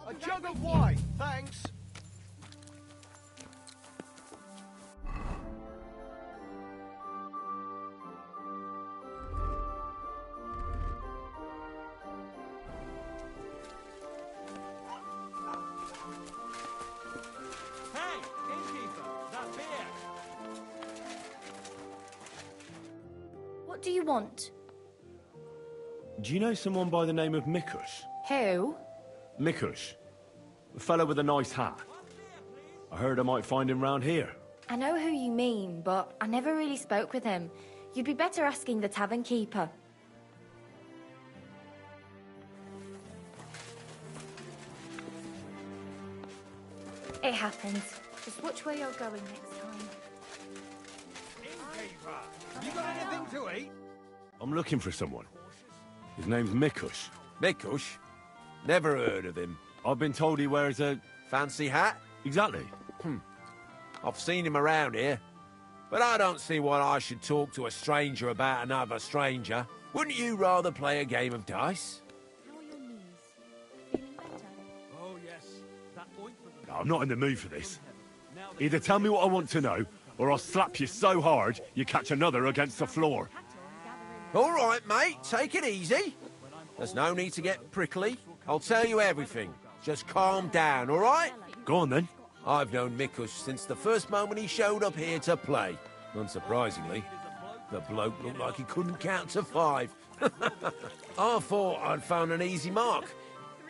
A jug of wine, thanks. Hey, innkeeper, that beer. What do you want? Do you know someone by the name of Mikush? Who? Mikush. A fellow with a nice hat. I heard I might find him round here. I know who you mean, but I never really spoke with him. You'd be better asking the tavern keeper. It happens. Just watch where you're going next time. Innkeeper, you got anything to eat? I'm looking for someone. His name's Mikush. Mikush? Never heard of him. I've been told he wears a... Fancy hat? Exactly. I've seen him around here. But I don't see why I should talk to a stranger about another stranger. Wouldn't you rather play a game of dice? How are your knees? Feeling better? Oh, yes. That ointment... No, I'm not in the mood for this. Either tell me what I want to know, or I'll slap you so hard you catch another against the floor. All right, mate. Take it easy. There's no need to get prickly. I'll tell you everything. Just calm down, all right? Go on, then. I've known Mikush since the first moment he showed up here to play. Unsurprisingly, the bloke looked like he couldn't count to 5. I thought I'd found an easy mark.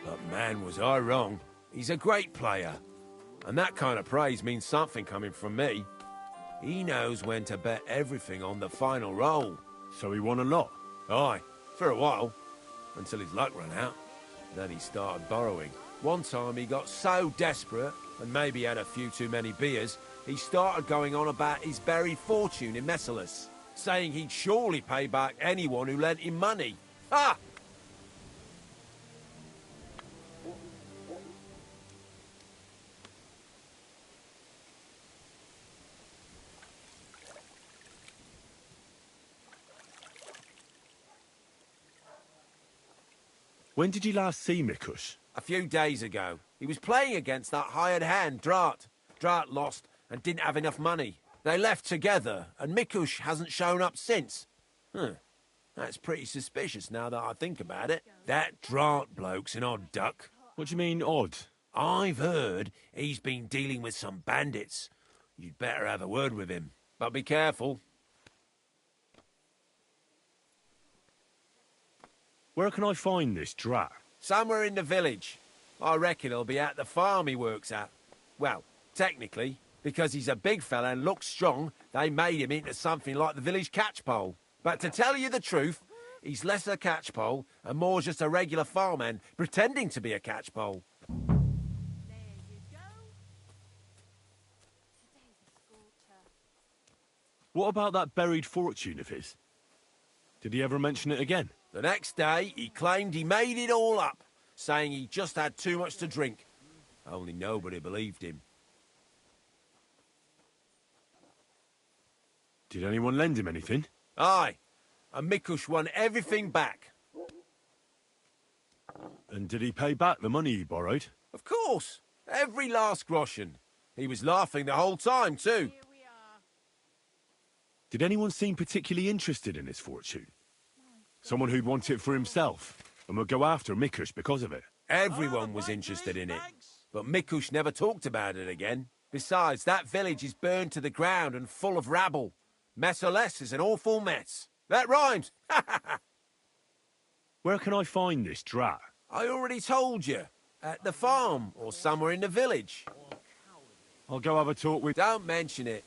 But man, was I wrong. He's a great player. And that kind of praise means something coming from me. He knows when to bet everything on the final roll. So he won a lot? Aye, for a while. Until his luck ran out. Then he started borrowing. One time he got so desperate, and maybe had a few too many beers, he started going on about his buried fortune in Messalis, saying he'd surely pay back anyone who lent him money. Ha! When did you last see Mikush? A few days ago. He was playing against that hired hand, Drat. Drat lost and didn't have enough money. They left together, and Mikush hasn't shown up since. That's pretty suspicious now that I think about it. That Drat bloke's an odd duck. What do you mean, odd? I've heard he's been dealing with some bandits. You'd better have a word with him. But be careful. Where can I find this Drat? Somewhere in the village. I reckon he'll be at the farm he works at. Well, technically, because he's a big fella and looks strong, they made him into something like the village catchpole. But to tell you the truth, he's less a catchpole and more just a regular farmhand pretending to be a catchpole. What about that buried fortune of his? Did he ever mention it again? The next day, he claimed he made it all up, saying he just had too much to drink. Only nobody believed him. Did anyone lend him anything? Aye, and Mikush won everything back. And did he pay back the money he borrowed? Of course, every last groschen. He was laughing the whole time, too. Did anyone seem particularly interested in his fortune? Someone who'd want it for himself and would go after Mikush because of it? Everyone was interested in it, but Mikush never talked about it again. Besides, that village is burned to the ground and full of rabble. Messalis is an awful mess. That rhymes! Where can I find this Drat? I already told you. At the farm, or somewhere in the village. I'll go have a talk with... Don't mention it.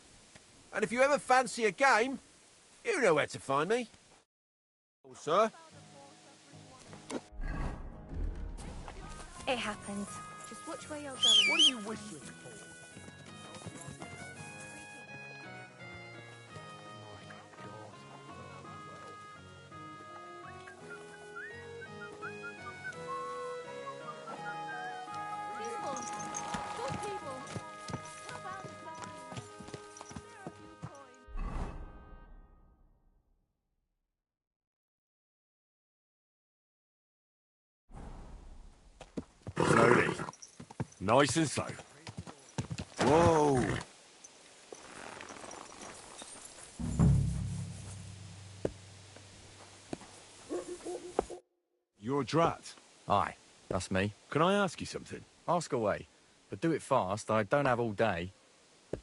And if you ever fancy a game, you know where to find me. Oh, sir. It happens. Just watch where you're going. What are you whistling for? Slowly. Nice and slow. Whoa! You're Drat. Aye, that's me. Can I ask you something? Ask away. But do it fast, I don't have all day. Do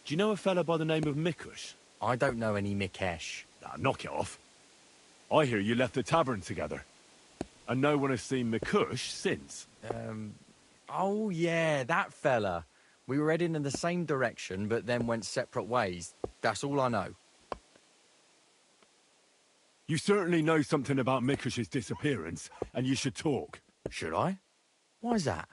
you know a fella by the name of Mikush? I don't know any Mikesh. Nah, knock it off. I hear you left the tavern together. And no one has seen Mikush since. Oh yeah, that fella. We were heading in the same direction, but then went separate ways. That's all I know. You certainly know something about Mikush's disappearance, and you should talk. Should I? Why's that?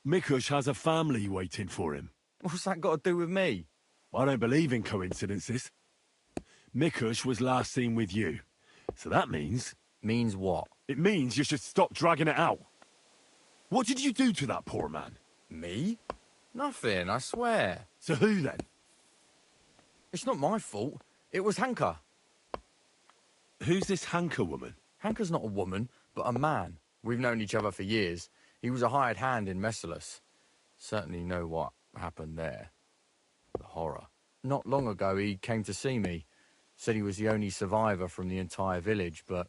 Mikush has a family waiting for him. What's that got to do with me? I don't believe in coincidences. Mikush was last seen with you. So that means... Means what? It means you should stop dragging it out. What did you do to that poor man? Me? Nothing, I swear. So who then? It's not my fault. It was Hanker. Who's this Hanker woman? Hanker's not a woman, but a man. We've known each other for years. He was a hired hand in Messalus. Certainly know what happened there. The horror. Not long ago, he came to see me. Said he was the only survivor from the entire village, but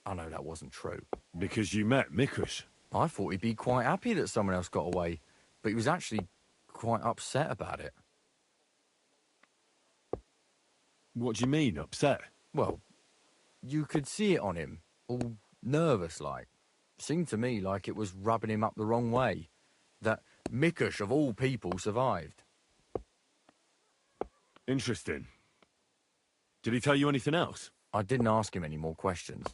I know that wasn't true. Because you met Mikush. I thought he'd be quite happy that someone else got away, but he was actually quite upset about it. What do you mean, upset? Well, you could see it on him, all nervous-like. Seemed to me like it was rubbing him up the wrong way. That Mikush, of all people, survived. Interesting. Did he tell you anything else? I didn't ask him any more questions.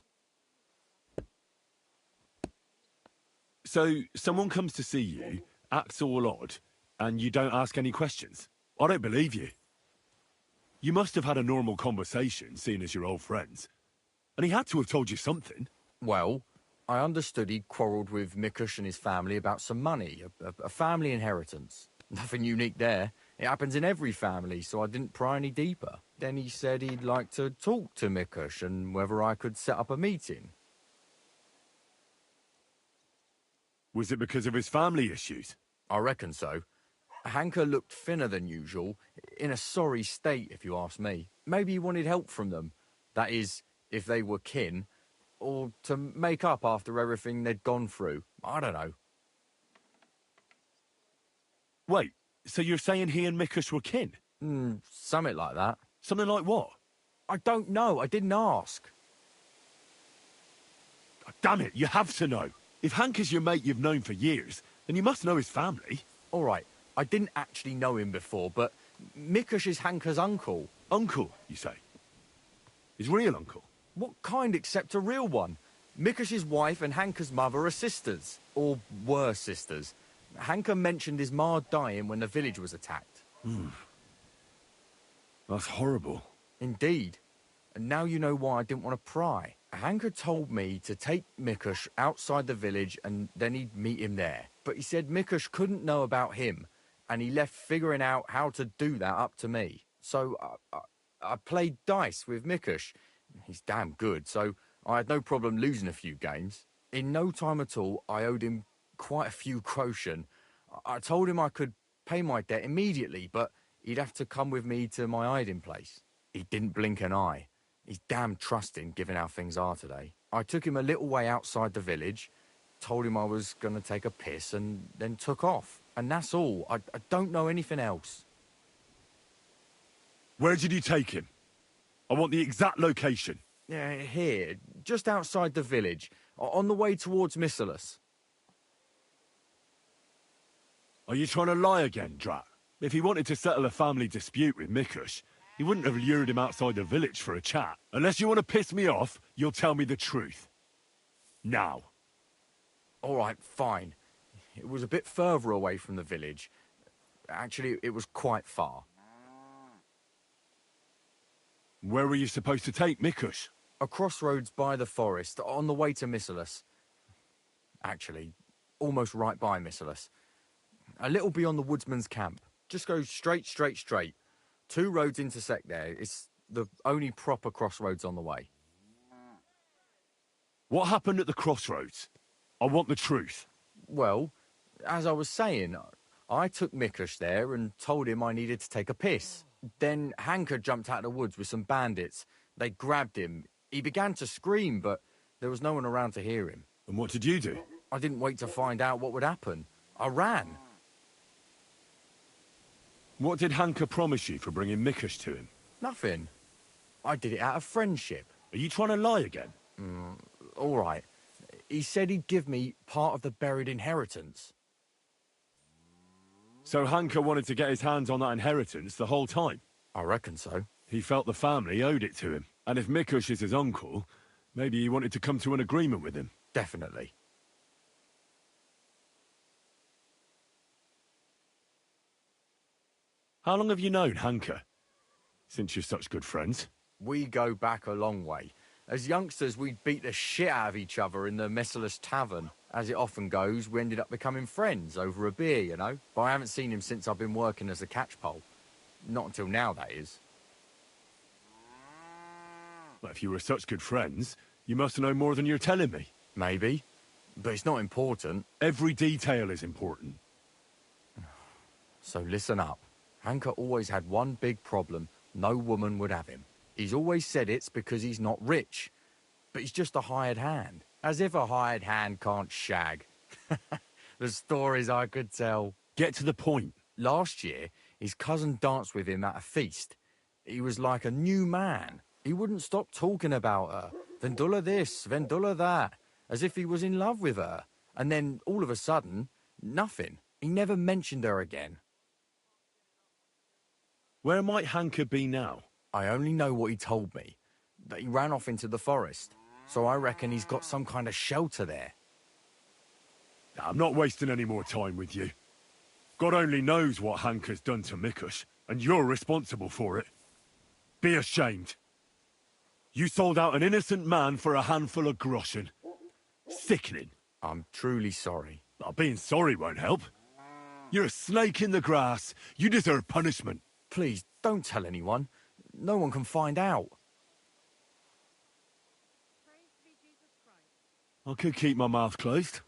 So, someone comes to see you, acts all odd, and you don't ask any questions? I don't believe you. You must have had a normal conversation, seeing as you're old friends. And he had to have told you something. Well, I understood he'd quarrelled with Mikush and his family about some money, a family inheritance. Nothing unique there. It happens in every family, so I didn't pry any deeper. Then he said he'd like to talk to Mikush and whether I could set up a meeting. Was it because of his family issues? I reckon so. Hanker looked thinner than usual, in a sorry state, if you ask me. Maybe he wanted help from them. That is, if they were kin, or to make up after everything they'd gone through. I don't know. Wait, so you're saying he and Mikush were kin? Something like that. Something like what? I don't know. I didn't ask. God damn it, you have to know. If Hank is your mate you've known for years, then you must know his family. All right, I didn't actually know him before, but Mikush is Hanker's uncle. Uncle, you say? His real uncle? What kind except a real one? Mikush's wife and Hanker's mother are sisters. Or were sisters. Hanker mentioned his ma dying when the village was attacked. That's horrible. Indeed. And now you know why I didn't want to pry. Hanker told me to take Mikush outside the village and then he'd meet him there. But he said Mikush couldn't know about him, and he left figuring out how to do that up to me. So I played dice with Mikush. He's damn good, so I had no problem losing a few games. In no time at all, I owed him quite a few quotient. I told him I could pay my debt immediately, but he'd have to come with me to my hiding place. He didn't blink an eye. He's damn trusting, given how things are today. I took him a little way outside the village, told him I was going to take a piss, and then took off. And that's all. I don't know anything else. Where did you take him? I want the exact location. Here, just outside the village, on the way towards Missalus. Are you trying to lie again, Drat? If he wanted to settle a family dispute with Mikush, he wouldn't have lured him outside the village for a chat. Unless you want to piss me off, you'll tell me the truth. Now. All right, fine. It was a bit further away from the village. Actually, it was quite far. Where were you supposed to take Mikush? A crossroads by the forest, on the way to Missalus. Actually, almost right by Missalus. A little beyond the woodsman's camp. Just go straight. 2 roads intersect there. It's The only proper crossroads on the way. What happened at the crossroads? I want the truth. Well, as I was saying, I took Mikush there and told him I needed to take a piss. Then Hanker jumped out of the woods with some bandits. They grabbed him. He began to scream, but there was no one around to hear him. And what did you do? I didn't wait to find out what would happen. I ran. What did Hanker promise you for bringing Mikush to him? Nothing. I did it out of friendship. Are you trying to lie again? All right. He said he'd give me part of the buried inheritance. So Hanker wanted to get his hands on that inheritance the whole time? I reckon so. He felt the family owed it to him. And if Mikush is his uncle, maybe he wanted to come to an agreement with him. Definitely. How long have you known Hanker? Since you're such good friends? We go back a long way. As youngsters, we'd beat the shit out of each other in the Messerless Tavern. As it often goes, we ended up becoming friends over a beer, you know? But I haven't seen him since I've been working as a catchpole. Not until now, that is. Well, if you were such good friends, you must know more than you're telling me. Maybe. But it's not important. Every detail is important. So listen up. Hanker always had one big problem. No woman would have him. He's always said it's because he's not rich. But he's just a hired hand. As if a hired hand can't shag. The stories I could tell. Get to the point. Last year, his cousin danced with him at a feast. He was like a new man. He wouldn't stop talking about her. Vendula this, Vendula that. As if he was in love with her. And then, all of a sudden, nothing. He never mentioned her again. Where might Hanker be now? I only know what he told me. That he ran off into the forest. So I reckon he's got some kind of shelter there. I'm not wasting any more time with you. God only knows what Hanker's done to Mikush, and you're responsible for it. Be ashamed. You sold out an innocent man for a handful of groschen. Sickening. I'm truly sorry. Being sorry won't help. You're a snake in the grass. You deserve punishment. Please, don't tell anyone. No one can find out. I could keep my mouth closed,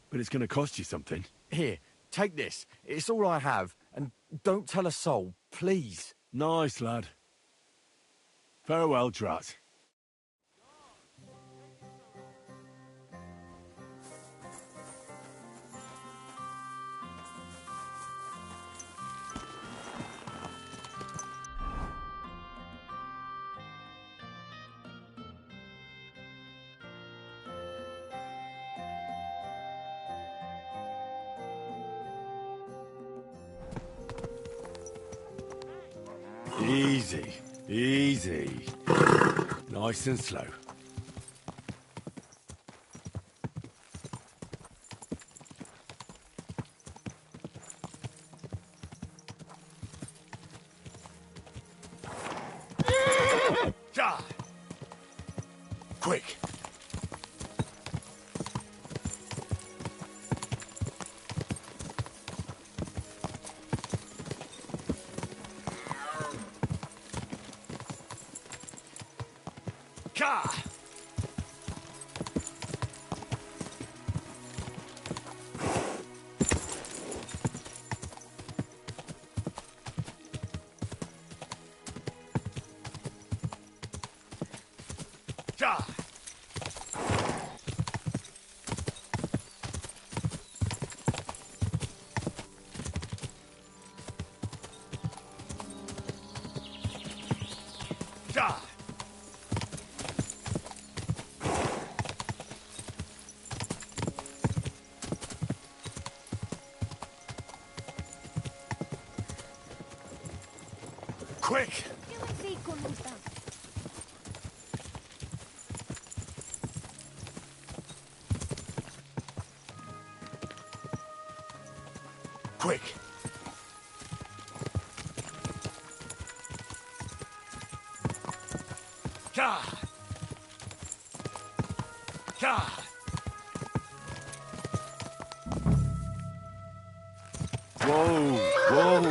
but it's going to cost you something. Here, take this. It's all I have. And don't tell a soul, please. Nice, lad. Farewell, Drat. Easy, easy. Nice and slow. Ah! Quick! Ka! Ja! Ja! Quick! Quick! Ja! Ja! Whoa! Whoa!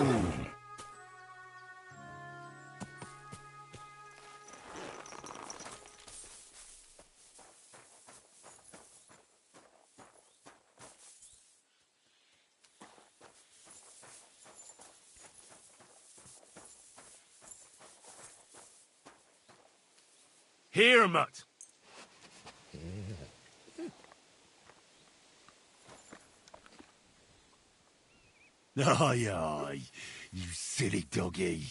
Here, mutt. Aye, aye, you silly doggy.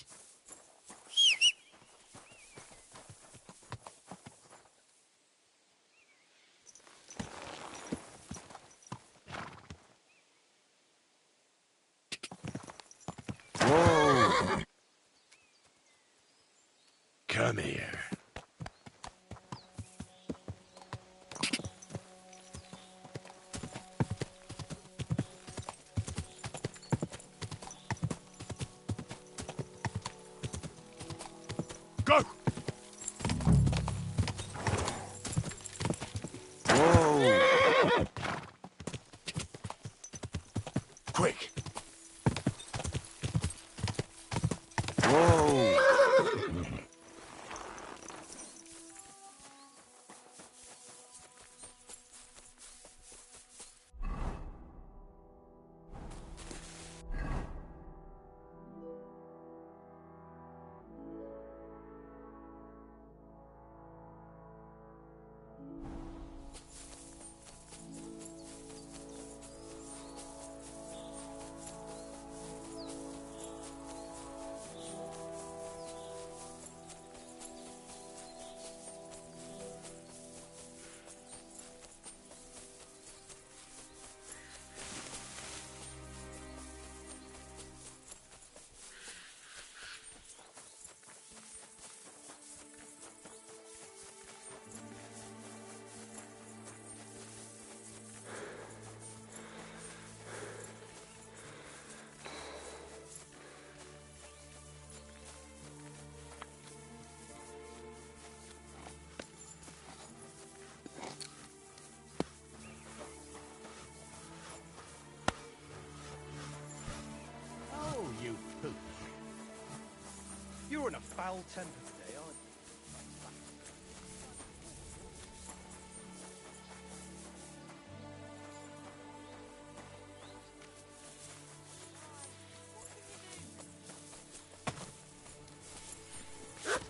Whoa. Come here. Go! Whoa! Quick! Whoa! Oh, you poop. You're in a foul temper today, aren't you?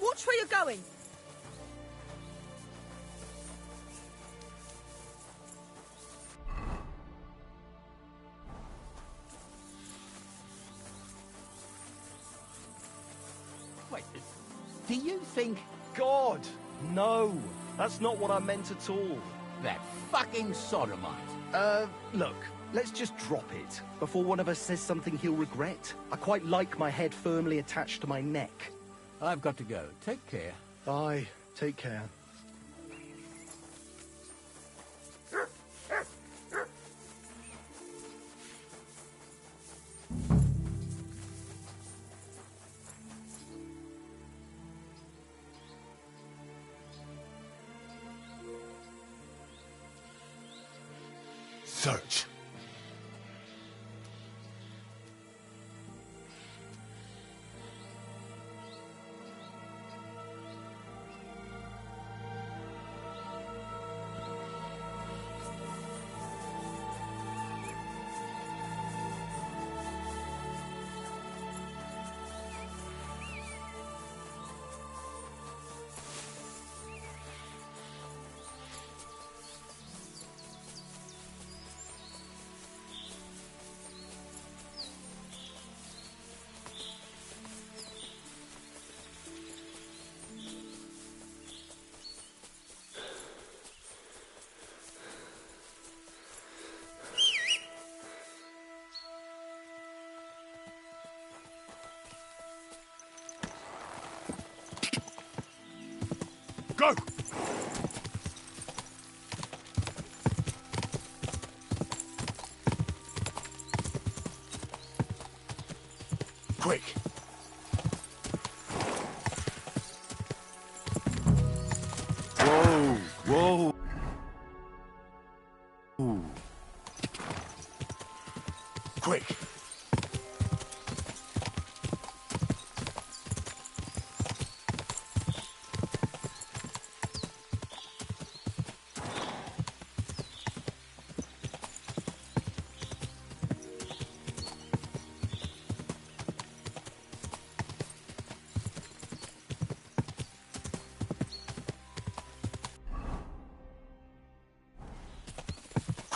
Watch where you're going. Wait, do you think... God, no. That's not what I meant at all. That fucking sodomite. Look, let's just drop it before one of us says something he'll regret. I quite like my head firmly attached to my neck. I've got to go. Take care. Aye, take care. Search. Go! Quick! Whoa! Whoa! Ooh. Quick!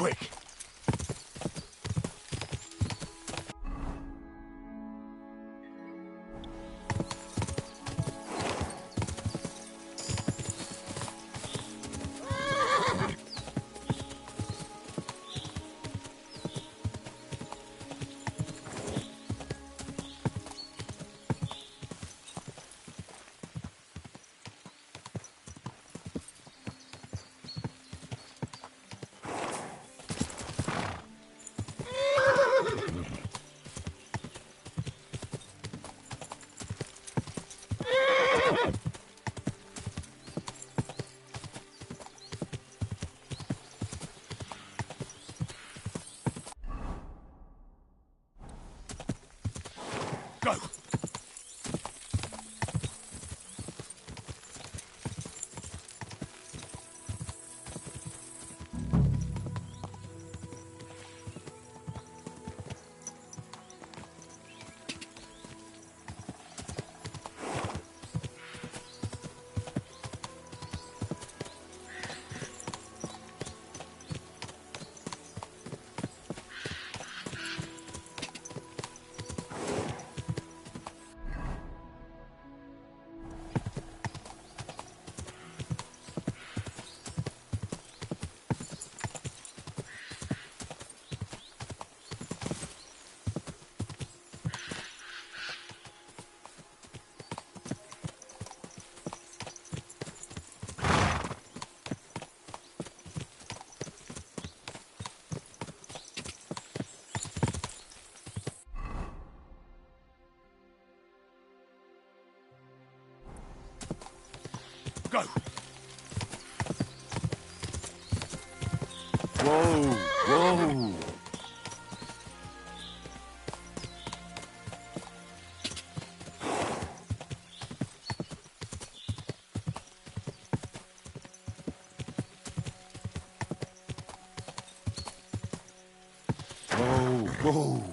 Quick! Go! Go! Whoa! Whoa! Whoa! Whoa!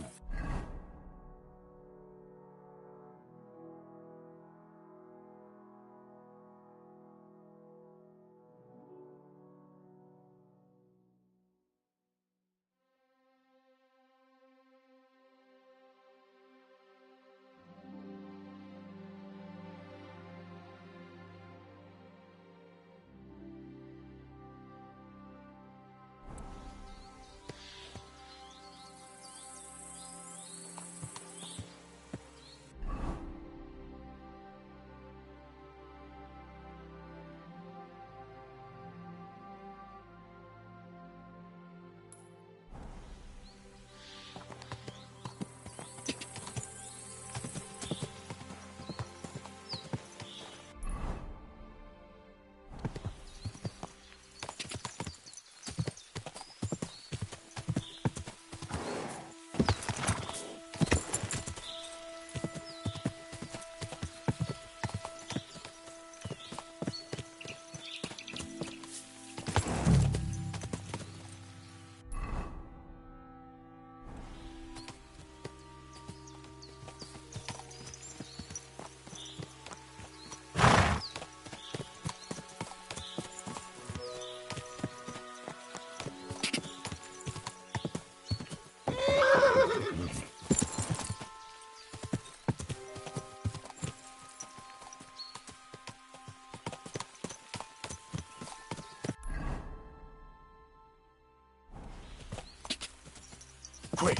Quick!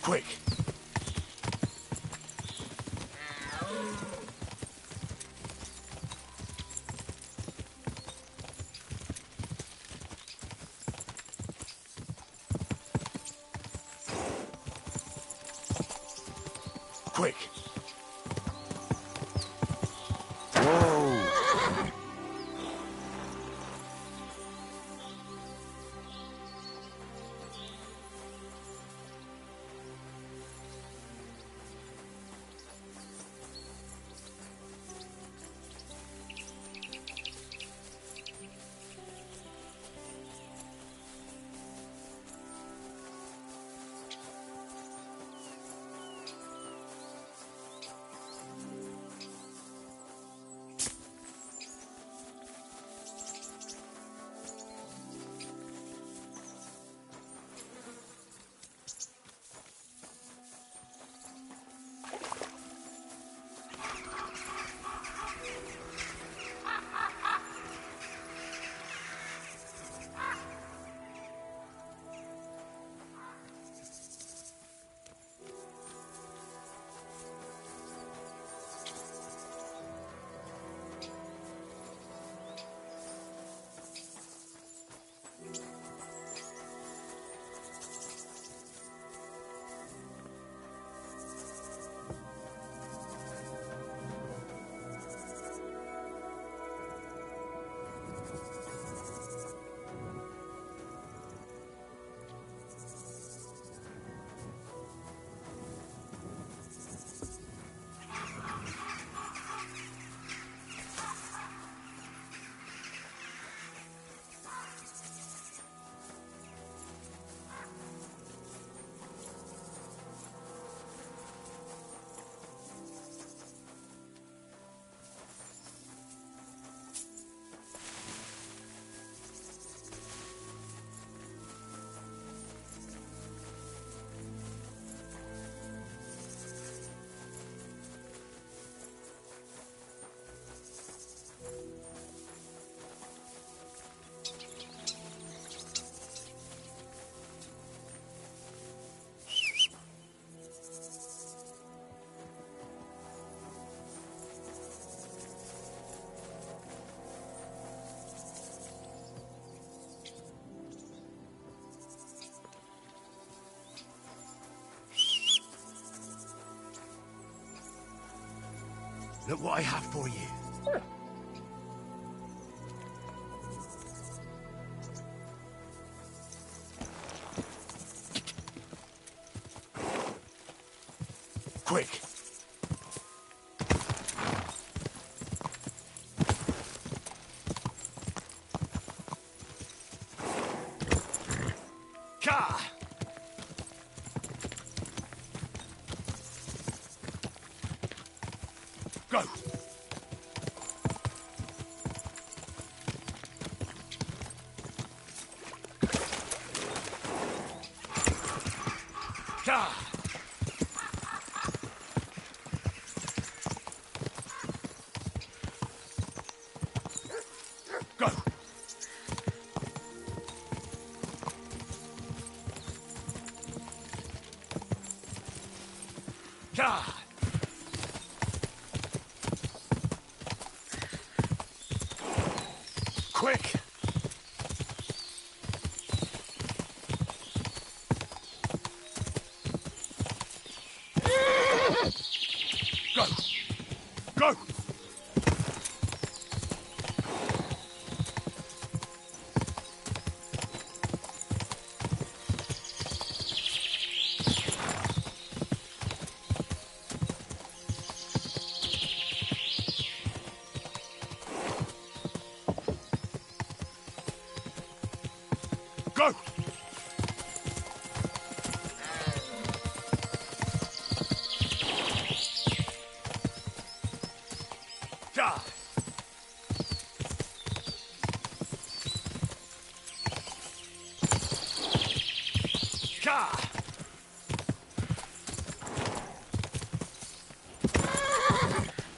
Quick! Quick! Whoa! Look what I have for you. Quick! Ka! Go! Ka! Go! Ka! Quick! Go! Go! Go! Ja! Ka!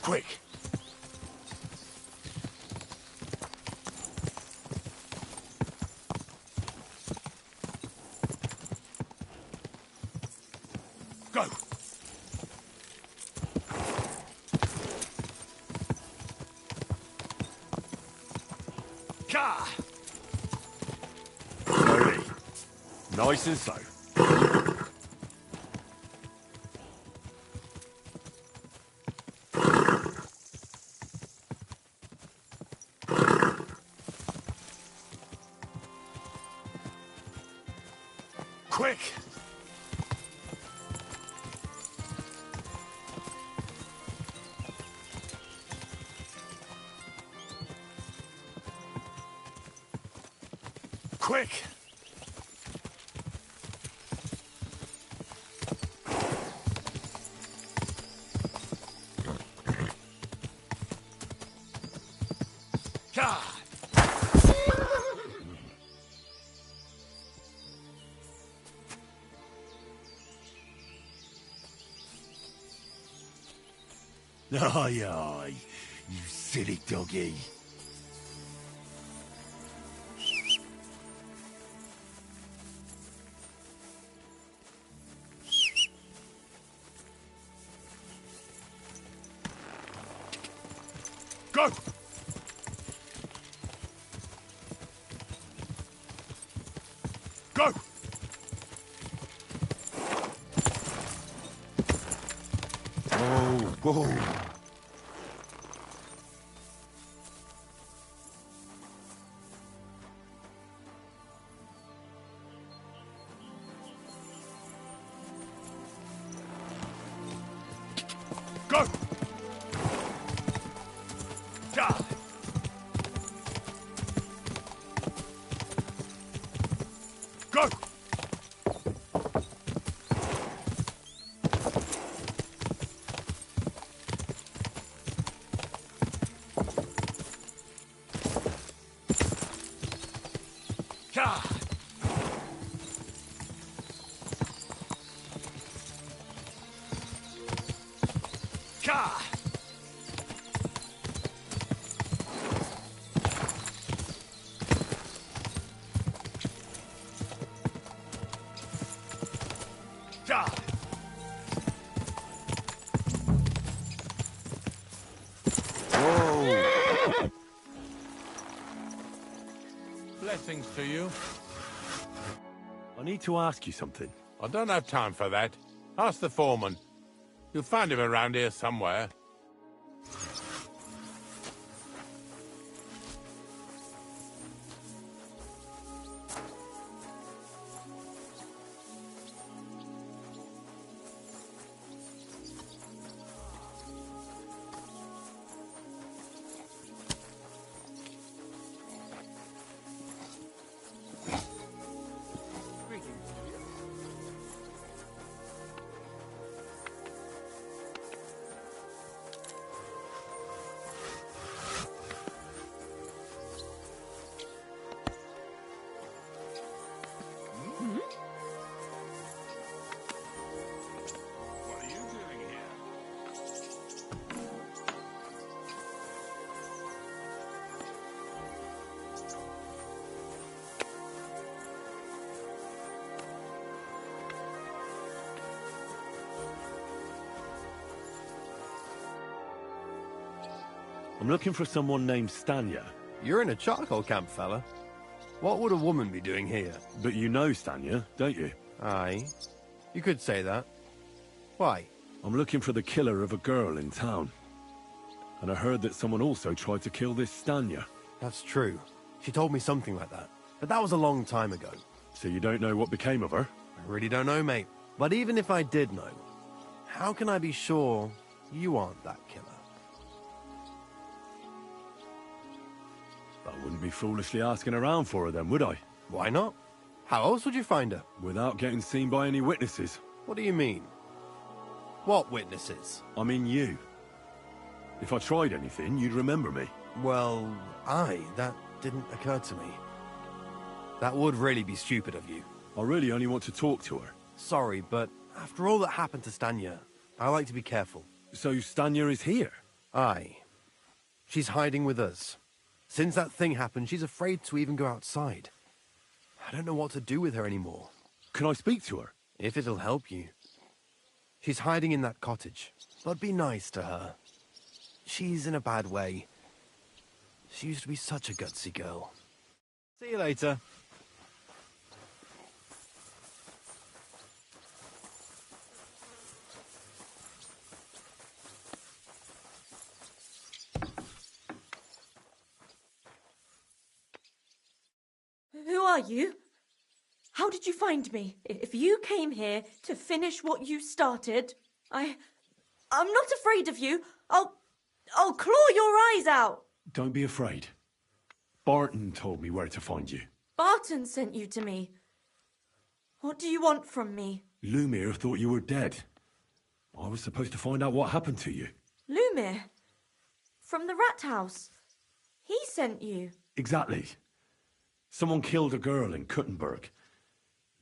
Quick! Go! Ka! Slowly. Nice and slow. Quick! Quick! God! Aye, aye, you silly doggy. Go! Go! Whoa, whoa. Go! Ja! Go! Ja! Ka! Ja! Whoa! Blessings to you. I need to ask you something. I don't have time for that. Ask the foreman. You'll find him around here somewhere. I'm looking for someone named Stanya. You're in a charcoal camp, fella. What would a woman be doing here? But you know Stanya, don't you? Aye. You could say that. Why? I'm looking for the killer of a girl in town. And I heard that someone also tried to kill this Stanya. That's true. She told me something like that. But that was a long time ago. So you don't know what became of her? I really don't know, mate. But even if I did know, how can I be sure you aren't that killer? I wouldn't be foolishly asking around for her then, would I? Why not? How else would you find her? Without getting seen by any witnesses. What do you mean? What witnesses? I mean you. If I tried anything, you'd remember me. Well, that didn't occur to me. That would really be stupid of you. I really only want to talk to her. Sorry, but after all that happened to Stanya, I like to be careful. So Stanya is here? Aye. She's hiding with us. Since that thing happened, she's afraid to even go outside. I don't know what to do with her anymore. Can I speak to her? If it'll help you. She's hiding in that cottage, but be nice to her. She's in a bad way. She used to be such a gutsy girl. See you later. Who are you? How did you find me? If you came here to finish what you started, I'm not afraid of you. I'll claw your eyes out. Don't be afraid. Barton told me where to find you. Barton sent you to me. What do you want from me? Lumir thought you were dead. I was supposed to find out what happened to you. Lumir? From the rat house. He sent you. Exactly. Someone killed a girl in Kuttenberg.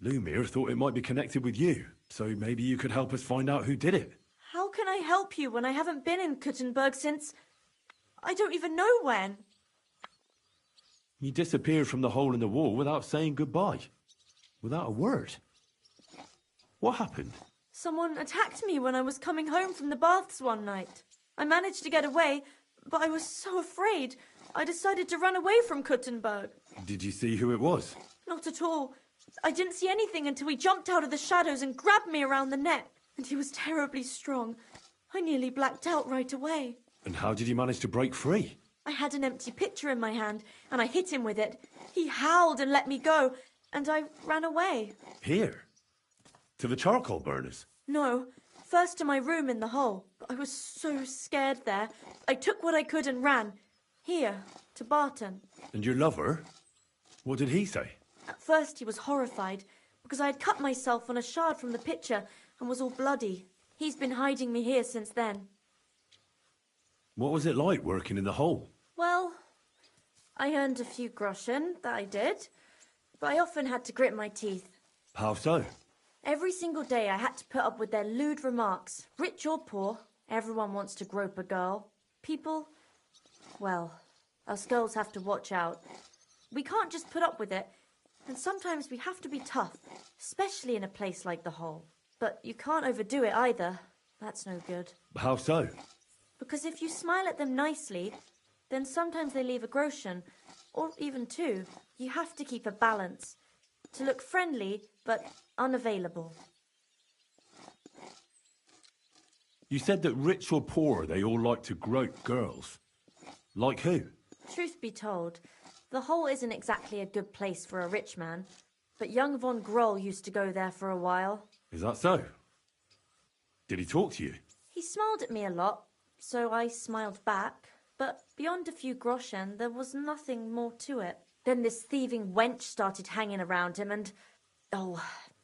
Lumir thought it might be connected with you, so maybe you could help us find out who did it. How can I help you when I haven't been in Kuttenberg since... I don't even know when. You disappeared from the hole in the wall without saying goodbye. Without a word. What happened? Someone attacked me when I was coming home from the baths one night. I managed to get away, but I was so afraid. I decided to run away from Kuttenberg. Did you see who it was? Not at all. I didn't see anything until he jumped out of the shadows and grabbed me around the neck. And he was terribly strong. I nearly blacked out right away. And how did you manage to break free? I had an empty pitcher in my hand, and I hit him with it. He howled and let me go, and I ran away. Here? To the charcoal burners? No, first to my room in the hole. I was so scared there. I took what I could and ran. Here, to Barton. And your lover? What did he say? At first he was horrified, because I had cut myself on a shard from the pitcher and was all bloody. He's been hiding me here since then. What was it like working in the hole? Well, I earned a few groschen, that I did. But I often had to grit my teeth. How so? Every single day I had to put up with their lewd remarks. Rich or poor, everyone wants to grope a girl. People, well, us girls have to watch out. We can't just put up with it. And sometimes we have to be tough, especially in a place like the hole. But you can't overdo it either. That's no good. How so? Because if you smile at them nicely, then sometimes they leave a groschen, or even two. You have to keep a balance. To look friendly, but unavailable. You said that rich or poor, they all like to grope girls. Like who? Truth be told, the hole isn't exactly a good place for a rich man, but young von Groll used to go there for a while. Is that so? Did he talk to you? He smiled at me a lot, so I smiled back, but beyond a few groschen, there was nothing more to it. Then this thieving wench started hanging around him and... Oh,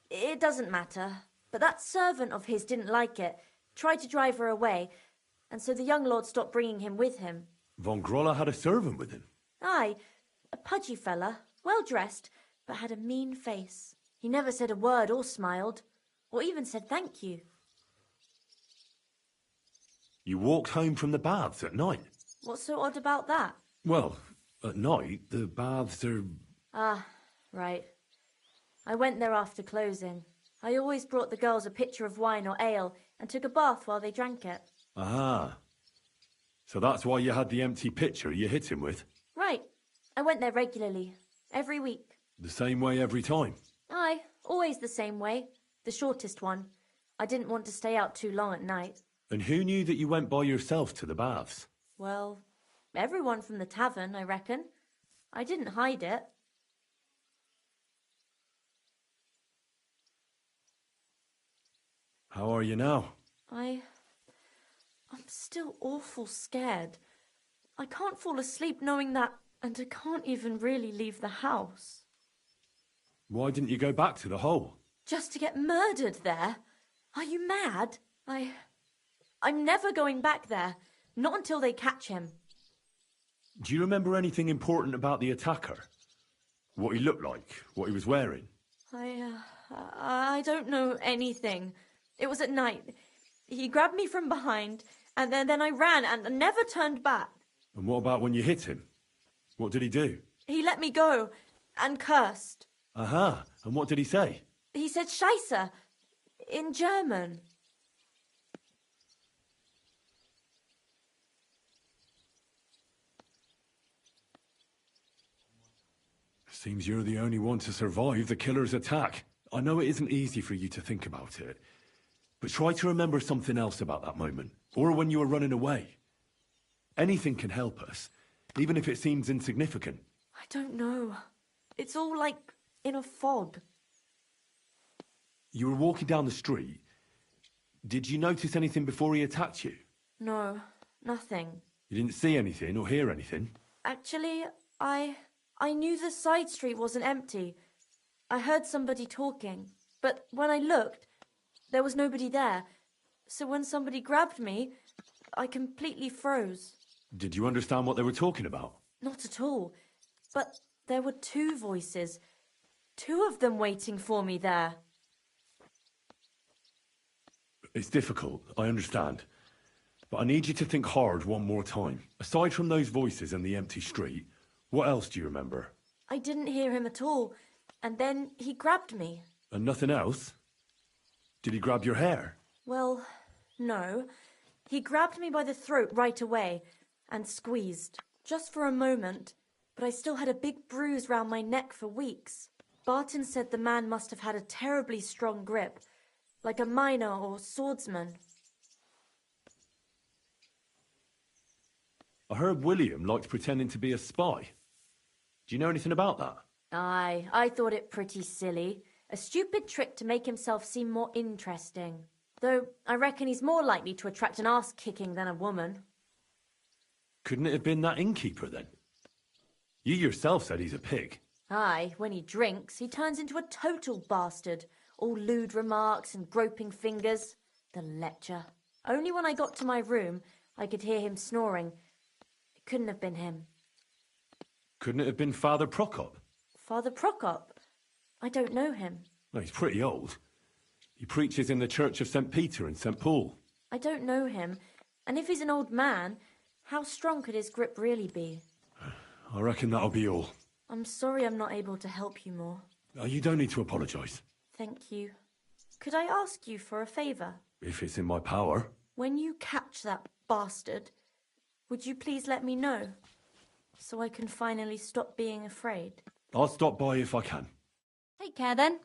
it doesn't matter. But that servant of his didn't like it, tried to drive her away, and so the young lord stopped bringing him with him. Von Groller had a servant with him? Aye, a pudgy fella, well-dressed, but had a mean face. He never said a word or smiled, or even said thank you. You walked home from the baths at night? What's so odd about that? Well, at night, the baths are... Ah, right. I went there after closing. I always brought the girls a pitcher of wine or ale and took a bath while they drank it. Ah. So that's why you had the empty pitcher you hit him with? Right. I went there regularly. Every week. The same way every time? Aye, always the same way. The shortest one. I didn't want to stay out too long at night. And who knew that you went by yourself to the baths? Well, everyone from the tavern, I reckon. I didn't hide it. How are you now? I'm still awful scared. I can't fall asleep knowing that, and I can't even really leave the house. Why didn't you go back to the hole? Just to get murdered there? Are you mad? I'm never going back there. Not until they catch him. Do you remember anything important about the attacker? What he looked like? What he was wearing? I don't know anything. It was at night. He grabbed me from behind, and then I ran and never turned back. And what about when you hit him? What did he do? He let me go and cursed. Aha, and what did he say? He said Scheisse in German. Seems you're the only one to survive the killer's attack. I know it isn't easy for you to think about it, but try to remember something else about that moment, or when you were running away. Anything can help us, even if it seems insignificant. I don't know. It's all like in a fog. You were walking down the street. Did you notice anything before he attacked you? No, nothing. You didn't see anything or hear anything? Actually, I knew the side street wasn't empty. I heard somebody talking, but when I looked, there was nobody there. So when somebody grabbed me, I completely froze. Did you understand what they were talking about? Not at all. But there were two voices. Two of them waiting for me there. It's difficult, I understand. But I need you to think hard one more time. Aside from those voices and the empty street, what else do you remember? I didn't hear him at all. And then he grabbed me. And nothing else? Did he grab your hair? Well, no. He grabbed me by the throat right away and squeezed, just for a moment. But I still had a big bruise round my neck for weeks. Barton said the man must have had a terribly strong grip, like a miner or swordsman. I heard William liked pretending to be a spy. Do you know anything about that? Aye, I thought it pretty silly. A stupid trick to make himself seem more interesting. Though I reckon he's more likely to attract an arse-kicking than a woman. Couldn't it have been that innkeeper then? You yourself said he's a pig. Aye, when he drinks, he turns into a total bastard. All lewd remarks and groping fingers. The lecher. Only when I got to my room, I could hear him snoring. It couldn't have been him. Couldn't it have been Father Prokop? Father Prokop? I don't know him. No, he's pretty old. He preaches in the Church of St. Peter and St. Paul. I don't know him. And if he's an old man, how strong could his grip really be? I reckon that'll be all. I'm sorry I'm not able to help you more. You don't need to apologise. Thank you. Could I ask you for a favour? If it's in my power. When you catch that bastard, would you please let me know? So I can finally stop being afraid. I'll stop by if I can. Take care then.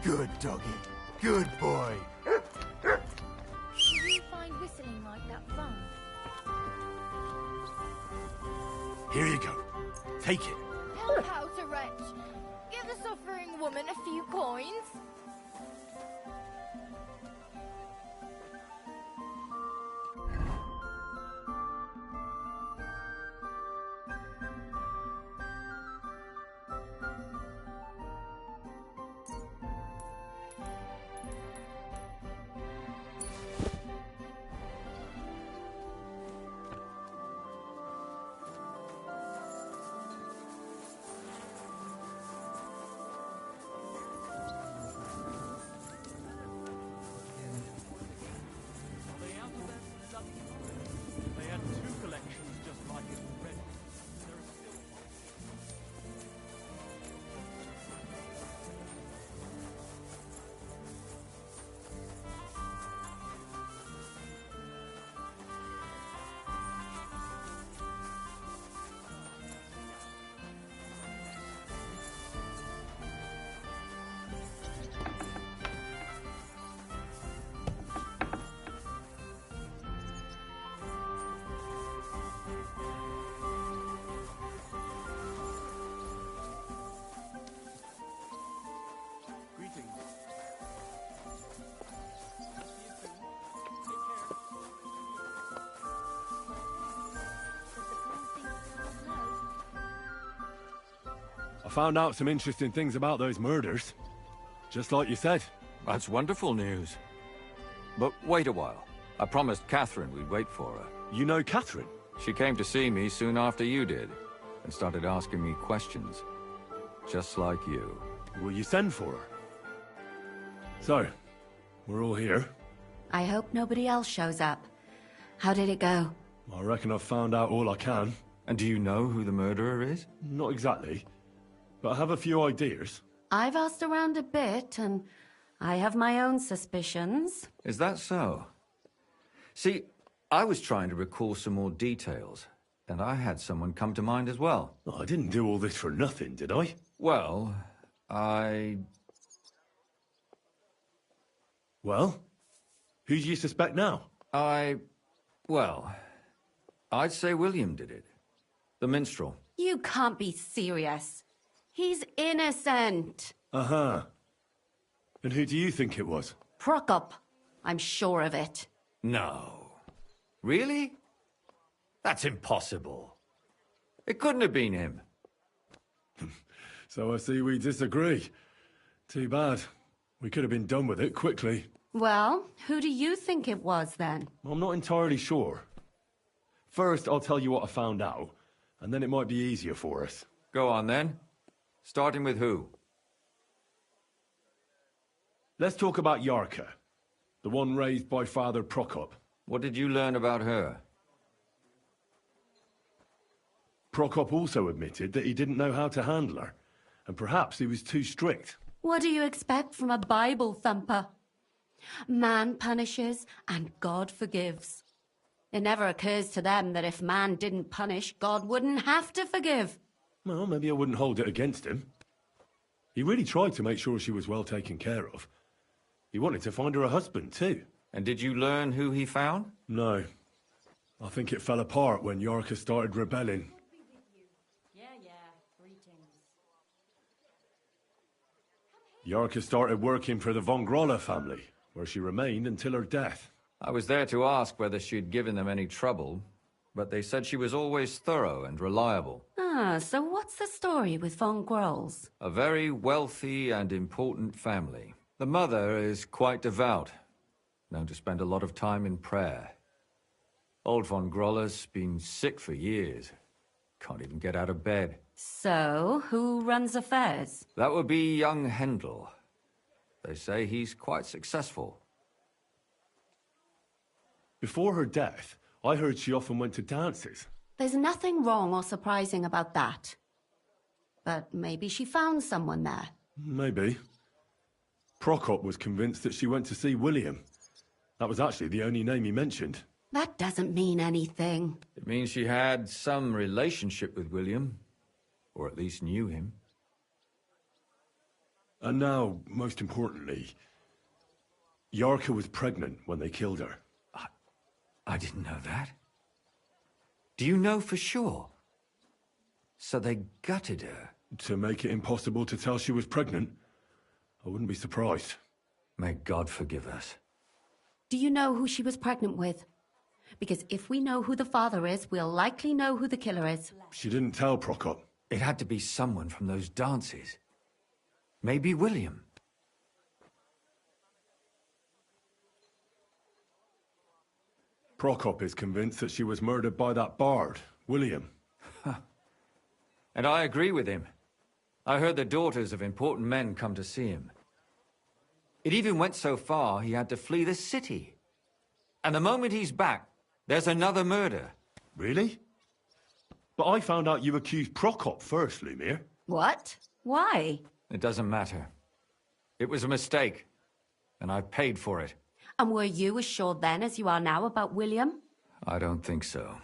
Good doggy. Good boy. Do you find whistling like that fun? Here you go. Take it. Help out a wretch. Give the suffering woman a few coins. They had two collections just like it already. There are still... Greetings. I found out some interesting things about those murders. Just like you said. That's wonderful news. But wait a while. I promised Catherine we'd wait for her. You know Catherine? She came to see me soon after you did, and started asking me questions. Just like you. Will you send for her? So, we're all here. I hope nobody else shows up. How did it go? I reckon I've found out all I can. And do you know who the murderer is? Not exactly, but I have a few ideas. I've asked around a bit, and I have my own suspicions. Is that so? See, I was trying to recall some more details, and I had someone come to mind as well. I didn't do all this for nothing, did I? Well, Well? Who do you suspect now? Well, I'd say William did it. The minstrel. You can't be serious. He's innocent. Uh-huh. And who do you think it was? Prokop. I'm sure of it. No. Really? That's impossible. It couldn't have been him. So I see we disagree. Too bad. We could have been done with it quickly. Well, who do you think it was then? I'm not entirely sure. First, I'll tell you what I found out, and then it might be easier for us. Go on then. Starting with who? Let's talk about Yarka, the one raised by Father Prokop. What did you learn about her? Prokop also admitted that he didn't know how to handle her, and perhaps he was too strict. What do you expect from a Bible thumper? Man punishes and God forgives. It never occurs to them that if man didn't punish, God wouldn't have to forgive. Well, maybe I wouldn't hold it against him. He really tried to make sure she was well taken care of. He wanted to find her a husband, too. And did you learn who he found? No. I think it fell apart when Yarka started rebelling. Greetings. Yarka started working for the von Groller family, where she remained until her death. I was there to ask whether she'd given them any trouble, but they said she was always thorough and reliable. Ah, so what's the story with von Grolls? A very wealthy and important family. The mother is quite devout, known to spend a lot of time in prayer. Old von Groller's been sick for years. Can't even get out of bed. So, who runs affairs? That would be young Hendel. They say he's quite successful. Before her death, I heard she often went to dances. There's nothing wrong or surprising about that. But maybe she found someone there. Maybe. Prokop was convinced that she went to see William. That was actually the only name he mentioned. That doesn't mean anything. It means she had some relationship with William, or at least knew him. And now, most importantly, Yarka was pregnant when they killed her. I didn't know that. Do you know for sure? So they gutted her? To make it impossible to tell she was pregnant? I wouldn't be surprised. May God forgive us. Do you know who she was pregnant with? Because if we know who the father is, we'll likely know who the killer is. She didn't tell Prokop. It had to be someone from those dances. Maybe William. Prokop is convinced that she was murdered by that bard, William. And I agree with him. I heard the daughters of important men come to see him. It even went so far he had to flee the city. And the moment he's back, there's another murder. Really? But I found out you accused Prokop first, Lumir. What? Why? It doesn't matter. It was a mistake, and I paid for it. And were you as sure then as you are now about William? I don't think so.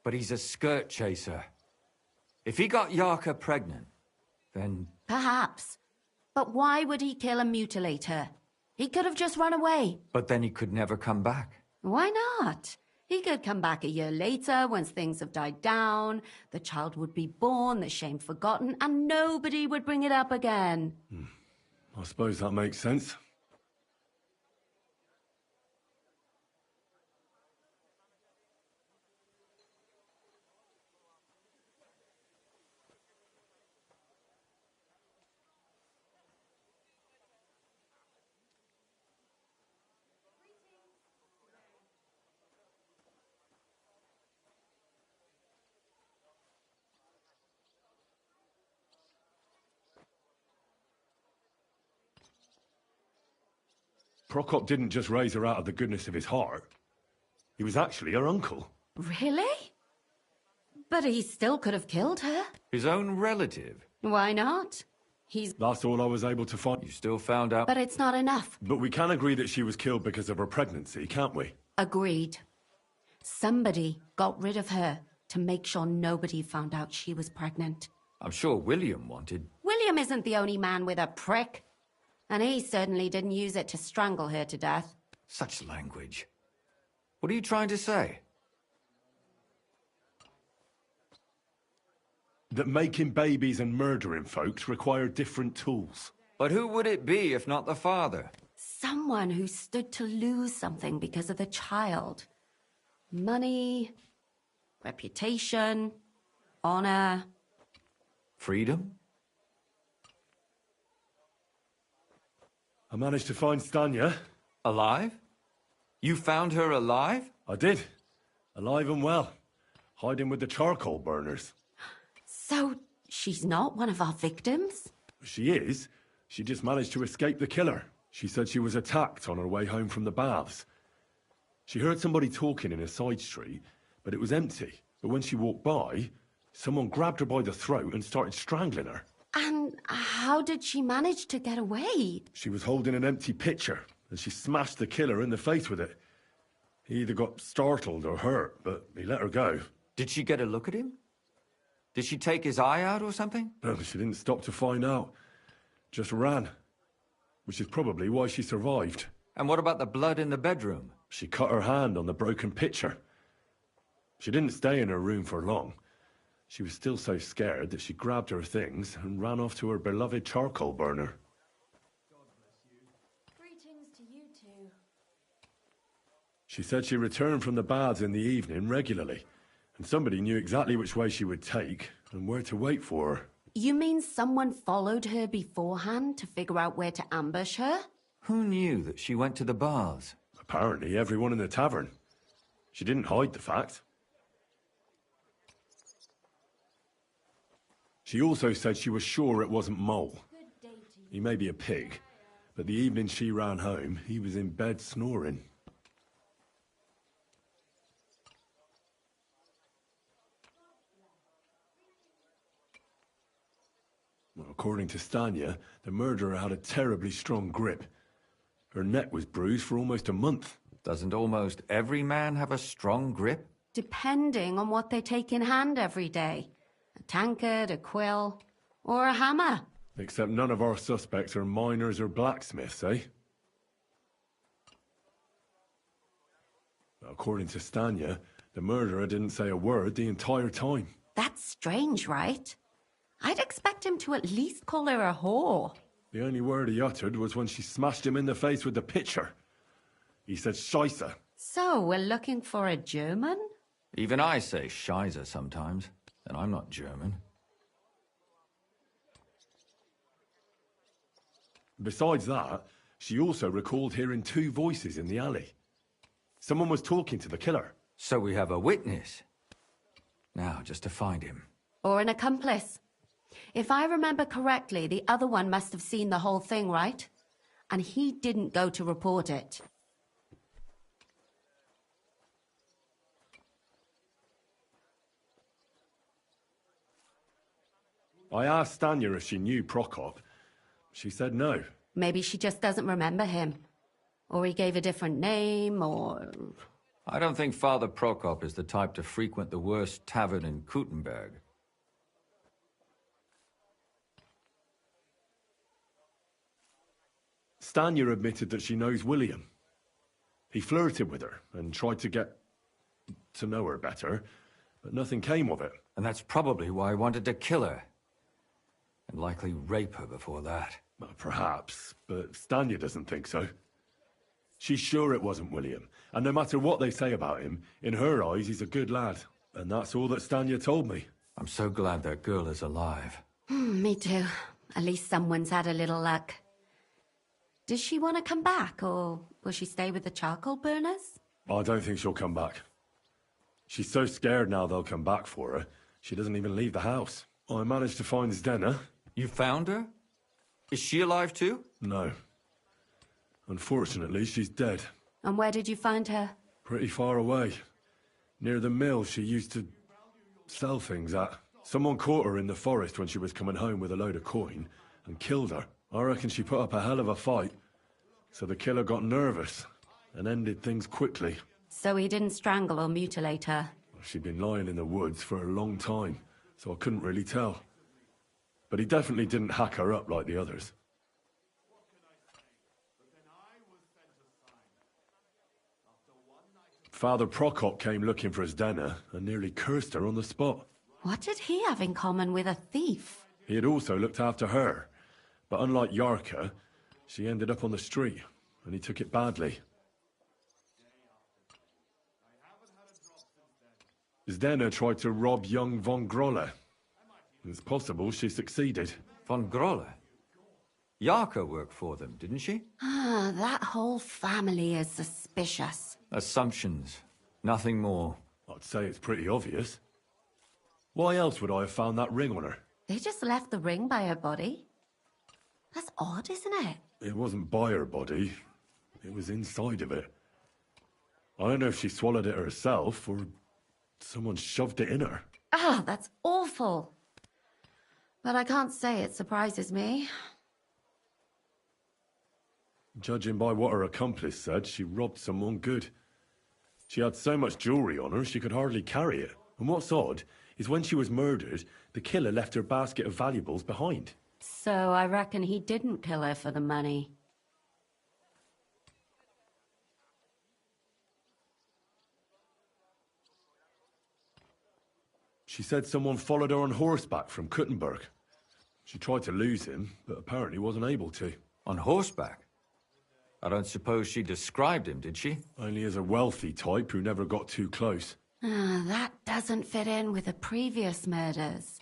But he's a skirt chaser. If he got Yarka pregnant, then... Perhaps. But why would he kill and mutilate her? He could have just run away. But then he could never come back. Why not? He could come back a year later, once things have died down, the child would be born, the shame forgotten, and nobody would bring it up again. I suppose that makes sense. Prokop didn't just raise her out of the goodness of his heart. He was actually her uncle. Really? But he still could have killed her. His own relative? Why not? That's all I was able to find. You still found out? But it's not enough. But we can agree that she was killed because of her pregnancy, can't we? Agreed. Somebody got rid of her to make sure nobody found out she was pregnant. I'm sure William wanted... William isn't the only man with a prick. And he certainly didn't use it to strangle her to death. Such language. What are you trying to say? That making babies and murdering folks require different tools. But who would it be if not the father? Someone who stood to lose something because of the child. Money, reputation, honor. Freedom? I managed to find Stanya. Alive? You found her alive? I did. Alive and well. Hiding with the charcoal burners. So, she's not one of our victims? She is. She just managed to escape the killer. She said she was attacked on her way home from the baths. She heard somebody talking in a side street, but it was empty. But when she walked by, someone grabbed her by the throat and started strangling her. And how did she manage to get away? She was holding an empty pitcher, and she smashed the killer in the face with it. He either got startled or hurt, but he let her go. Did she get a look at him? Did she take his eye out or something? No, she didn't stop to find out. Just ran. Which is probably why she survived. And what about the blood in the bedroom? She cut her hand on the broken pitcher. She didn't stay in her room for long. She was still so scared that she grabbed her things and ran off to her beloved charcoal burner. Greetings to you two. She said she returned from the baths in the evening regularly, and somebody knew exactly which way she would take and where to wait for her. You mean someone followed her beforehand to figure out where to ambush her? Who knew that she went to the bars? Apparently everyone in the tavern. She didn't hide the fact. She also said she was sure it wasn't Mole. He may be a pig, but the evening she ran home, he was in bed snoring. Well, according to Stanya, the murderer had a terribly strong grip. Her neck was bruised for almost a month. Doesn't almost every man have a strong grip? Depending on what they take in hand every day. A tankard, a quill, or a hammer. Except none of our suspects are miners or blacksmiths, eh? According to Stanya, the murderer didn't say a word the entire time. That's strange, right? I'd expect him to at least call her a whore. The only word he uttered was when she smashed him in the face with the pitcher. He said Scheisse. So, we're looking for a German? Even I say Scheiße sometimes, and I'm not German. Besides that, she also recalled hearing two voices in the alley. Someone was talking to the killer. So we have a witness. Now, just to find him. Or an accomplice. If I remember correctly, the other one must have seen the whole thing, right? And he didn't go to report it. I asked Stanya if she knew Prokop. She said no. Maybe she just doesn't remember him. Or he gave a different name, or... I don't think Father Prokop is the type to frequent the worst tavern in Kuttenberg. Stanya admitted that she knows William. He flirted with her and tried to get to know her better, but nothing came of it. And that's probably why he wanted to kill her. And likely rape her before that. Well, perhaps, but Stanya doesn't think so. She's sure it wasn't William, and no matter what they say about him, in her eyes he's a good lad. And that's all that Stanya told me. I'm so glad that girl is alive. Me too. At least someone's had a little luck. Does she want to come back, or will she stay with the charcoal burners? I don't think she'll come back. She's so scared now they'll come back for her, she doesn't even leave the house. I managed to find Zdena. You found her? Is she alive too? No. Unfortunately, she's dead. And where did you find her? Pretty far away. Near the mill she used to sell things at. Someone caught her in the forest when she was coming home with a load of coin and killed her. I reckon she put up a hell of a fight. So the killer got nervous and ended things quickly. So he didn't strangle or mutilate her? She'd been lying in the woods for a long time, so I couldn't really tell. But he definitely didn't hack her up like the others. Father Prokop came looking for Zdena and nearly cursed her on the spot. What did he have in common with a thief? He had also looked after her, but unlike Yarka, she ended up on the street, and he took it badly. Zdena tried to rob young von Grolle. It's possible she succeeded. Von Grolle? Yarka worked for them, didn't she? Ah, that whole family is suspicious. Assumptions. Nothing more. I'd say it's pretty obvious. Why else would I have found that ring on her? They just left the ring by her body? That's odd, isn't it? It wasn't by her body. It was inside of it. I don't know if she swallowed it herself or someone shoved it in her. Ah, that's awful. But I can't say it surprises me. Judging by what her accomplice said, she robbed someone good. She had so much jewelry on her, she could hardly carry it. And what's odd is when she was murdered, the killer left her basket of valuables behind. So I reckon he didn't kill her for the money. She said someone followed her on horseback from Kuttenberg. She tried to lose him, but apparently wasn't able to. On horseback? I don't suppose she described him, did she? Only as a wealthy type who never got too close. Ah, that doesn't fit in with the previous murders.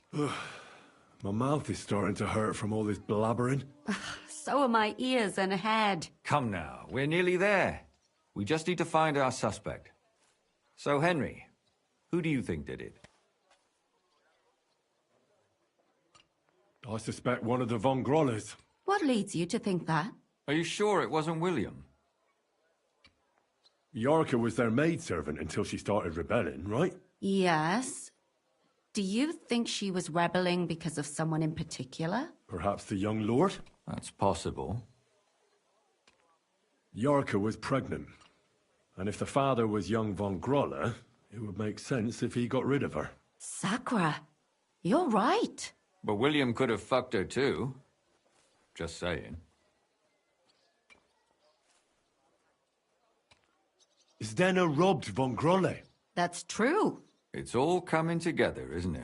My mouth is starting to hurt from all this blabbering. So are my ears and head. Come now, we're nearly there. We just need to find our suspect. So, Henry, who do you think did it? I suspect one of the von Grolles. What leads you to think that? Are you sure it wasn't William? Yarka was their maidservant until she started rebelling, right? Yes. Do you think she was rebelling because of someone in particular? Perhaps the young lord? That's possible. Yarka was pregnant. And if the father was young von Grolle, it would make sense if he got rid of her. Sakra, you're right. But William could have fucked her too. Just saying. Zdeno robbed Von Grolle. That's true. It's all coming together, isn't it?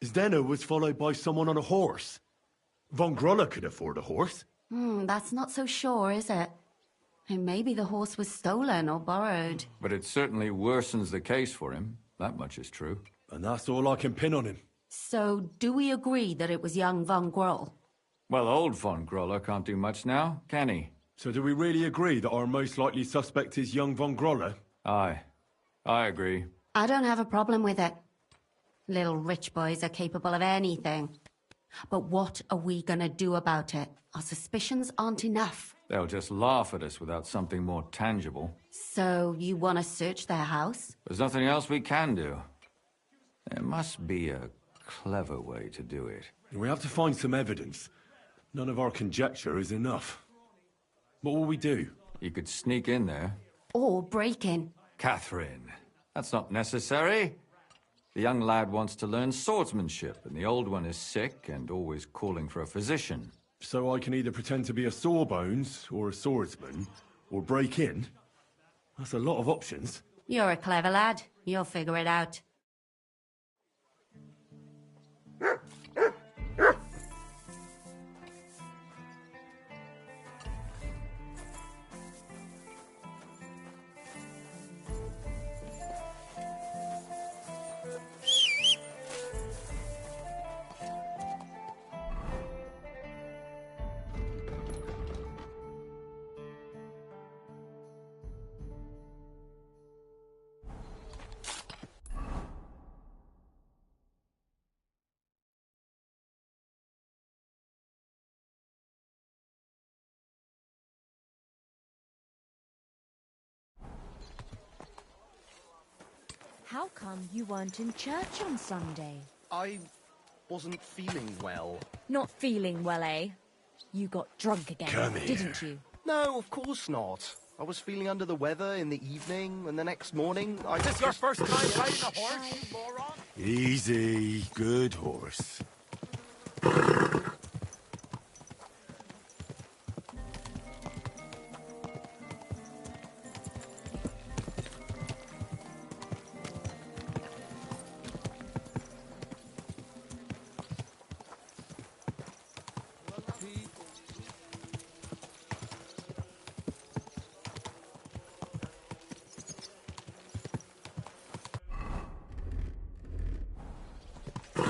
Zdeno was followed by someone on a horse. Von Grolle could afford a horse. That's not so sure, is it? And maybe the horse was stolen or borrowed. But it certainly worsens the case for him. That much is true. And that's all I can pin on him. So, do we agree that it was young Von Groll? Well, old Von Grolle can't do much now, can he? So do we really agree that our most likely suspect is young Von Grolle? Aye. I agree. I don't have a problem with it. Little rich boys are capable of anything. But what are we gonna do about it? Our suspicions aren't enough. They'll just laugh at us without something more tangible. So, you want to search their house? There's nothing else we can do. There must be a clever way to do it. We have to find some evidence. None of our conjecture is enough. What will we do? You could sneak in there. Or break in. Catherine, that's not necessary. The young lad wants to learn swordsmanship, and the old one is sick and always calling for a physician. So I can either pretend to be a sawbones, or a swordsman, or break in? That's a lot of options. You're a clever lad. You'll figure it out. How come you weren't in church on Sunday? I wasn't feeling well. Not feeling well, eh? You got drunk again, Come here. didn't you? No, of course not. I was feeling under the weather in the evening, and the next morning I... Is this your first time riding a horse, you moron? Easy, good horse.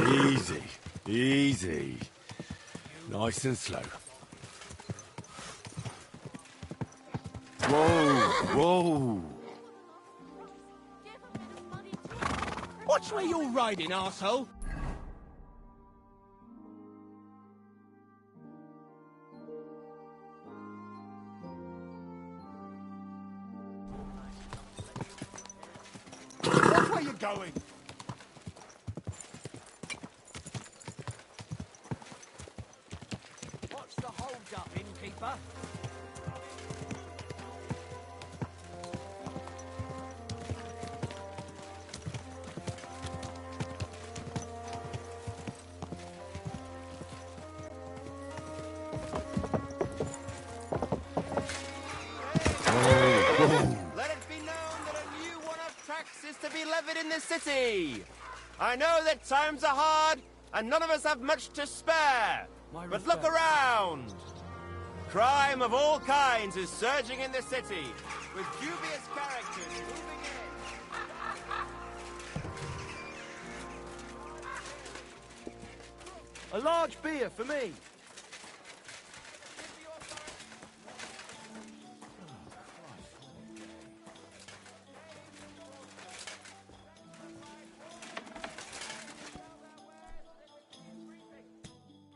Easy, easy. Nice and slow. Whoa, whoa. Which way you riding, arsehole? Which way you going? What's the hold-up, innkeeper? Let it be known that a new one of tracks is to be levied in this city. I know that times are hard, and none of us have much to spare. But look around. Crime of all kinds is surging in the city, with dubious characters moving in. A large beer for me.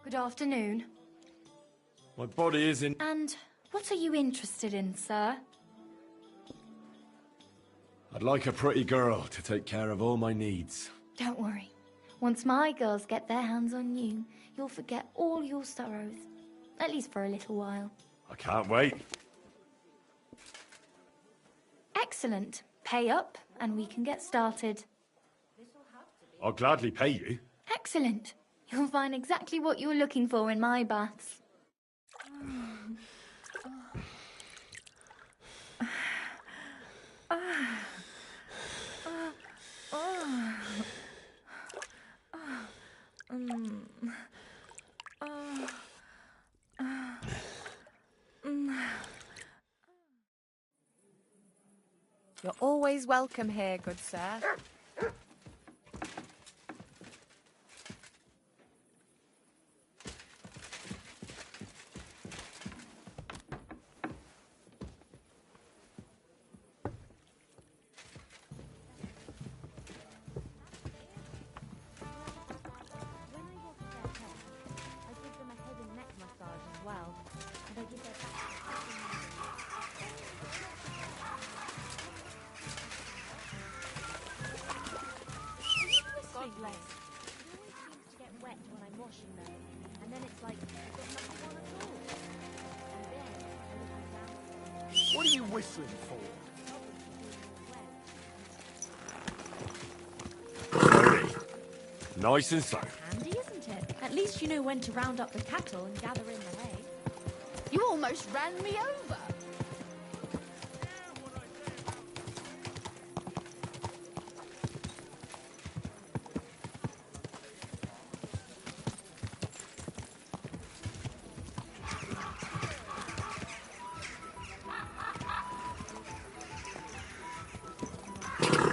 Good afternoon. My body is in... And what are you interested in, sir? I'd like a pretty girl to take care of all my needs. Don't worry. Once my girls get their hands on you, you'll forget all your sorrows. At least for a little while. I can't wait. Excellent. Pay up, and we can get started. I'll gladly pay you. Excellent. You'll find exactly what you're looking for in my baths. You're always welcome here, good sir. God bless. It always seems to get wet when I'm washing them, and then it's like I've got nothing on at all. And then I look down. What are you whistling for? Ready. Nice and slow. Handy, isn't it? At least you know when to round up the cattle and gather in the hay. You almost ran me over.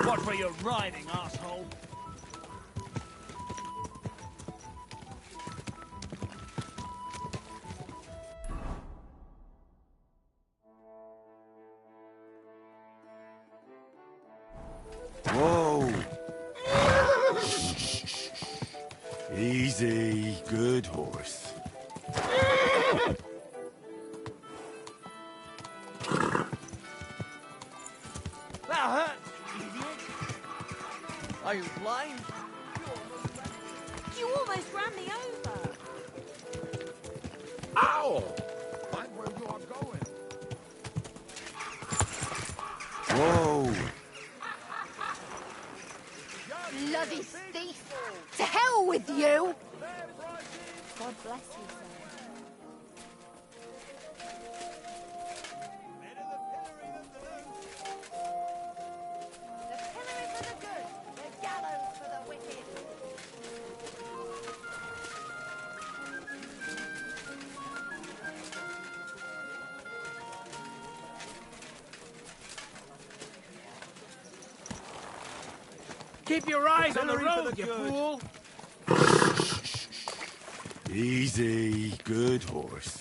What were you riding, asshole? Whoa. Easy, good horse. That hurt, idiot! Are you blind? You almost ran me over. Ow! Find where you are going. Whoa. Bloody thief! To hell with you! God bless you, sir. The pillory for the good, the gallows for the wicked. Keep your eyes on the road, you fool! Easy, good horse.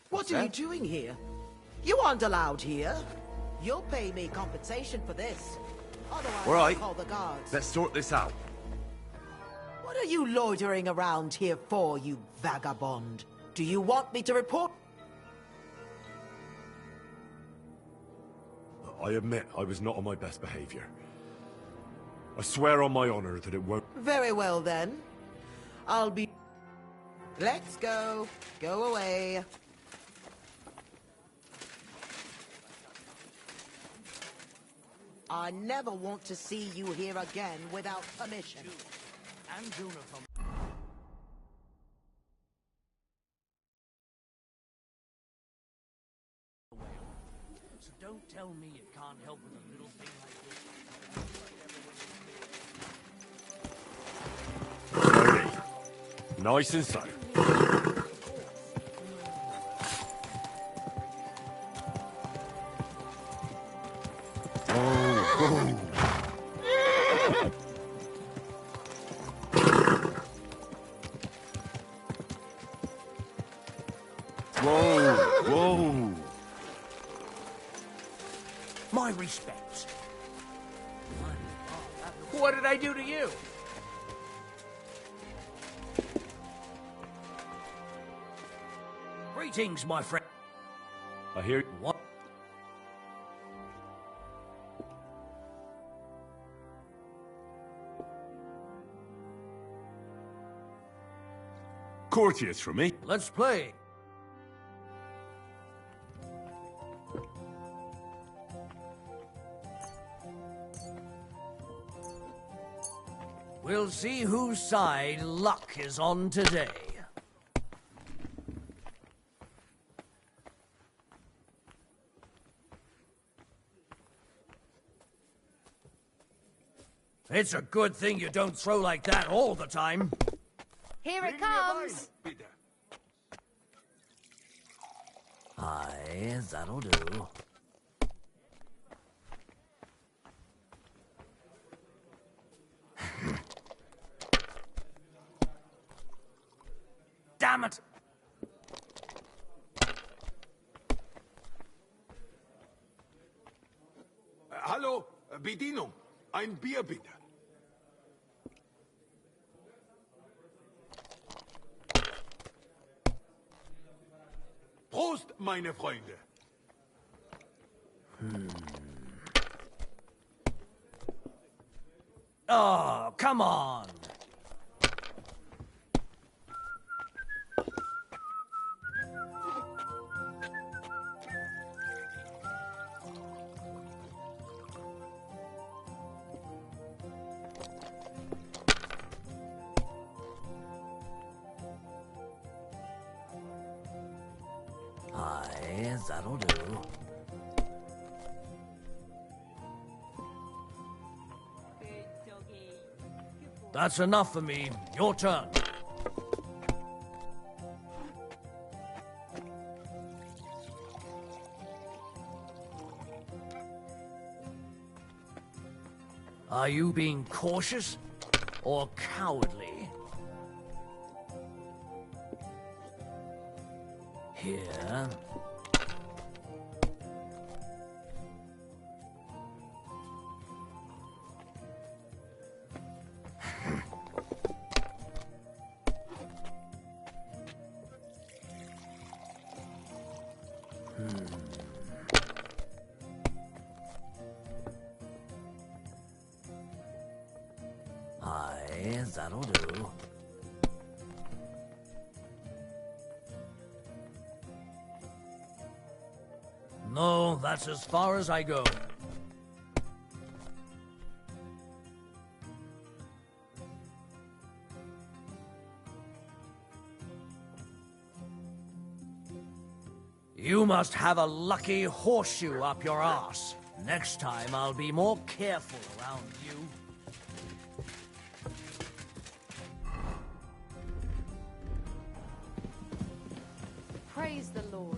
What are you doing here? You aren't allowed here. You'll pay me compensation for this. Otherwise, All right. I'll call the guards. Let's sort this out. What are you loitering around here for, you vagabond? Do you want me to report? I admit I was not on my best behavior. I swear on my honor that it won't... Very well, then. I'll be... Let's go. Go away. I never want to see you here again without permission. And Juna from... So don't tell me you can't help with a little thing like this. Ready. Nice and slow. My respects. What did I do to you? Greetings, my friend. I hear... What? Courteous from me. Let's play. We'll see whose side luck is on today. It's a good thing you don't throw like that all the time. Here it comes. Aye, that'll do. Damn it! Hallo, Bedienung. Ein Bier bitte. Prost, meine Freunde. Oh, come on! Aye, that'll do. That's enough for me. Your turn. Are you being cautious or cowardly? Here. Aye, that'll do. No, that's as far as I go. You must have a lucky horseshoe up your arse. Next time I'll be more careful around you. Praise the Lord.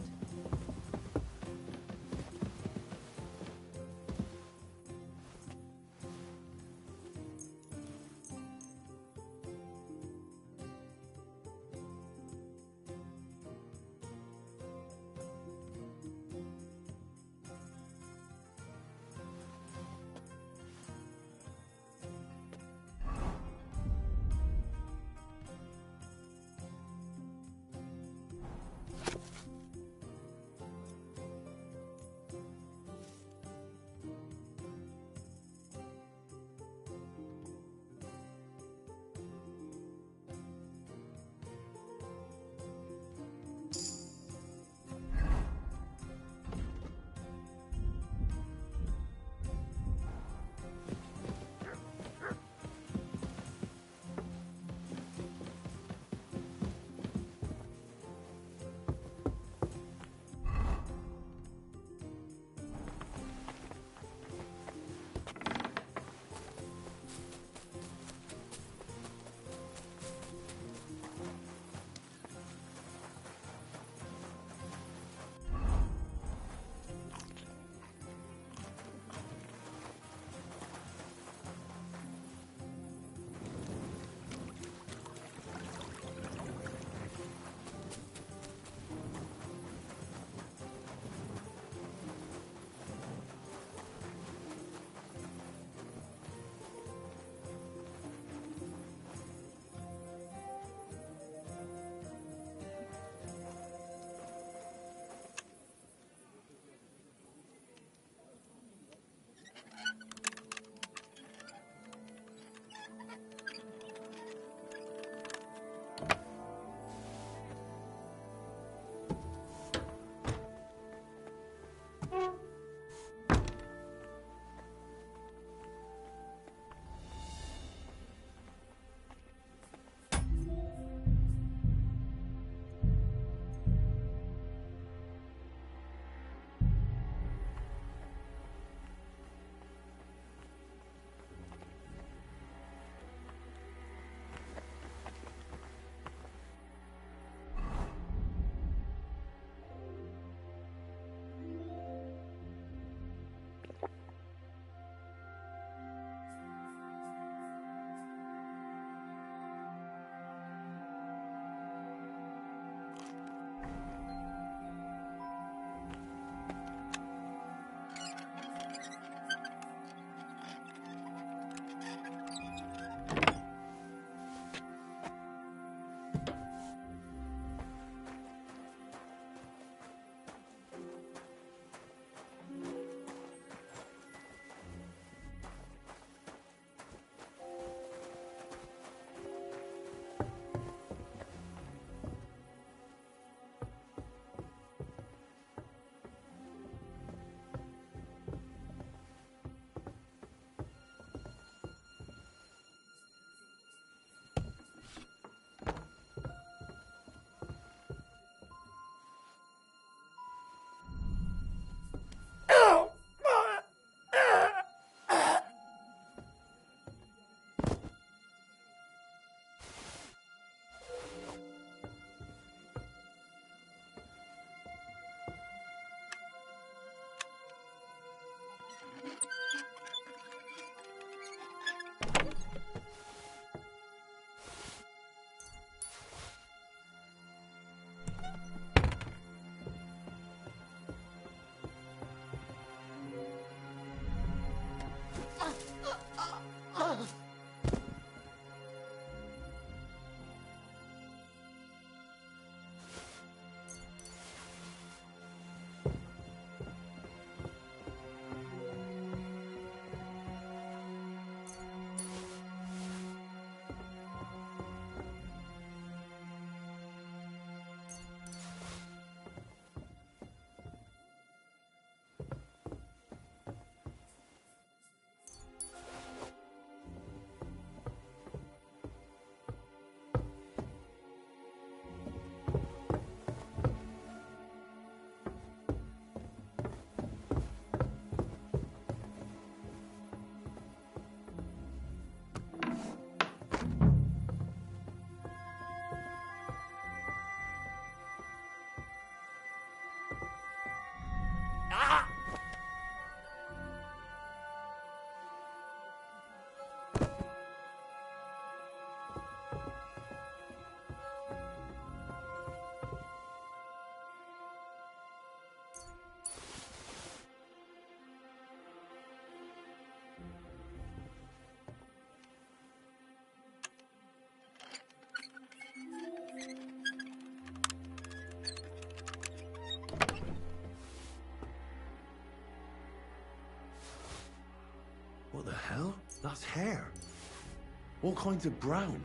All kinds of brown.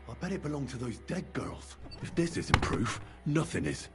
I bet it belonged to those dead girls. If this isn't proof, nothing is.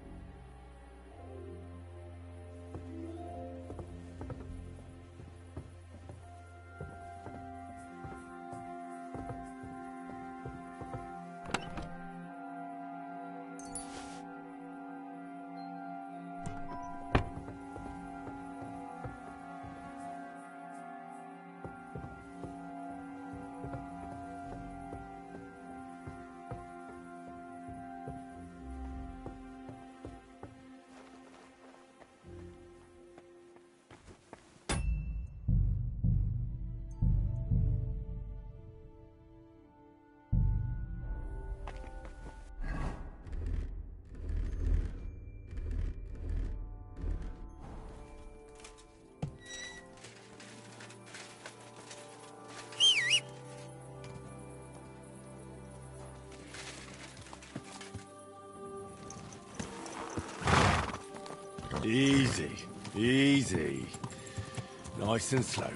Easy, easy. Nice and slow.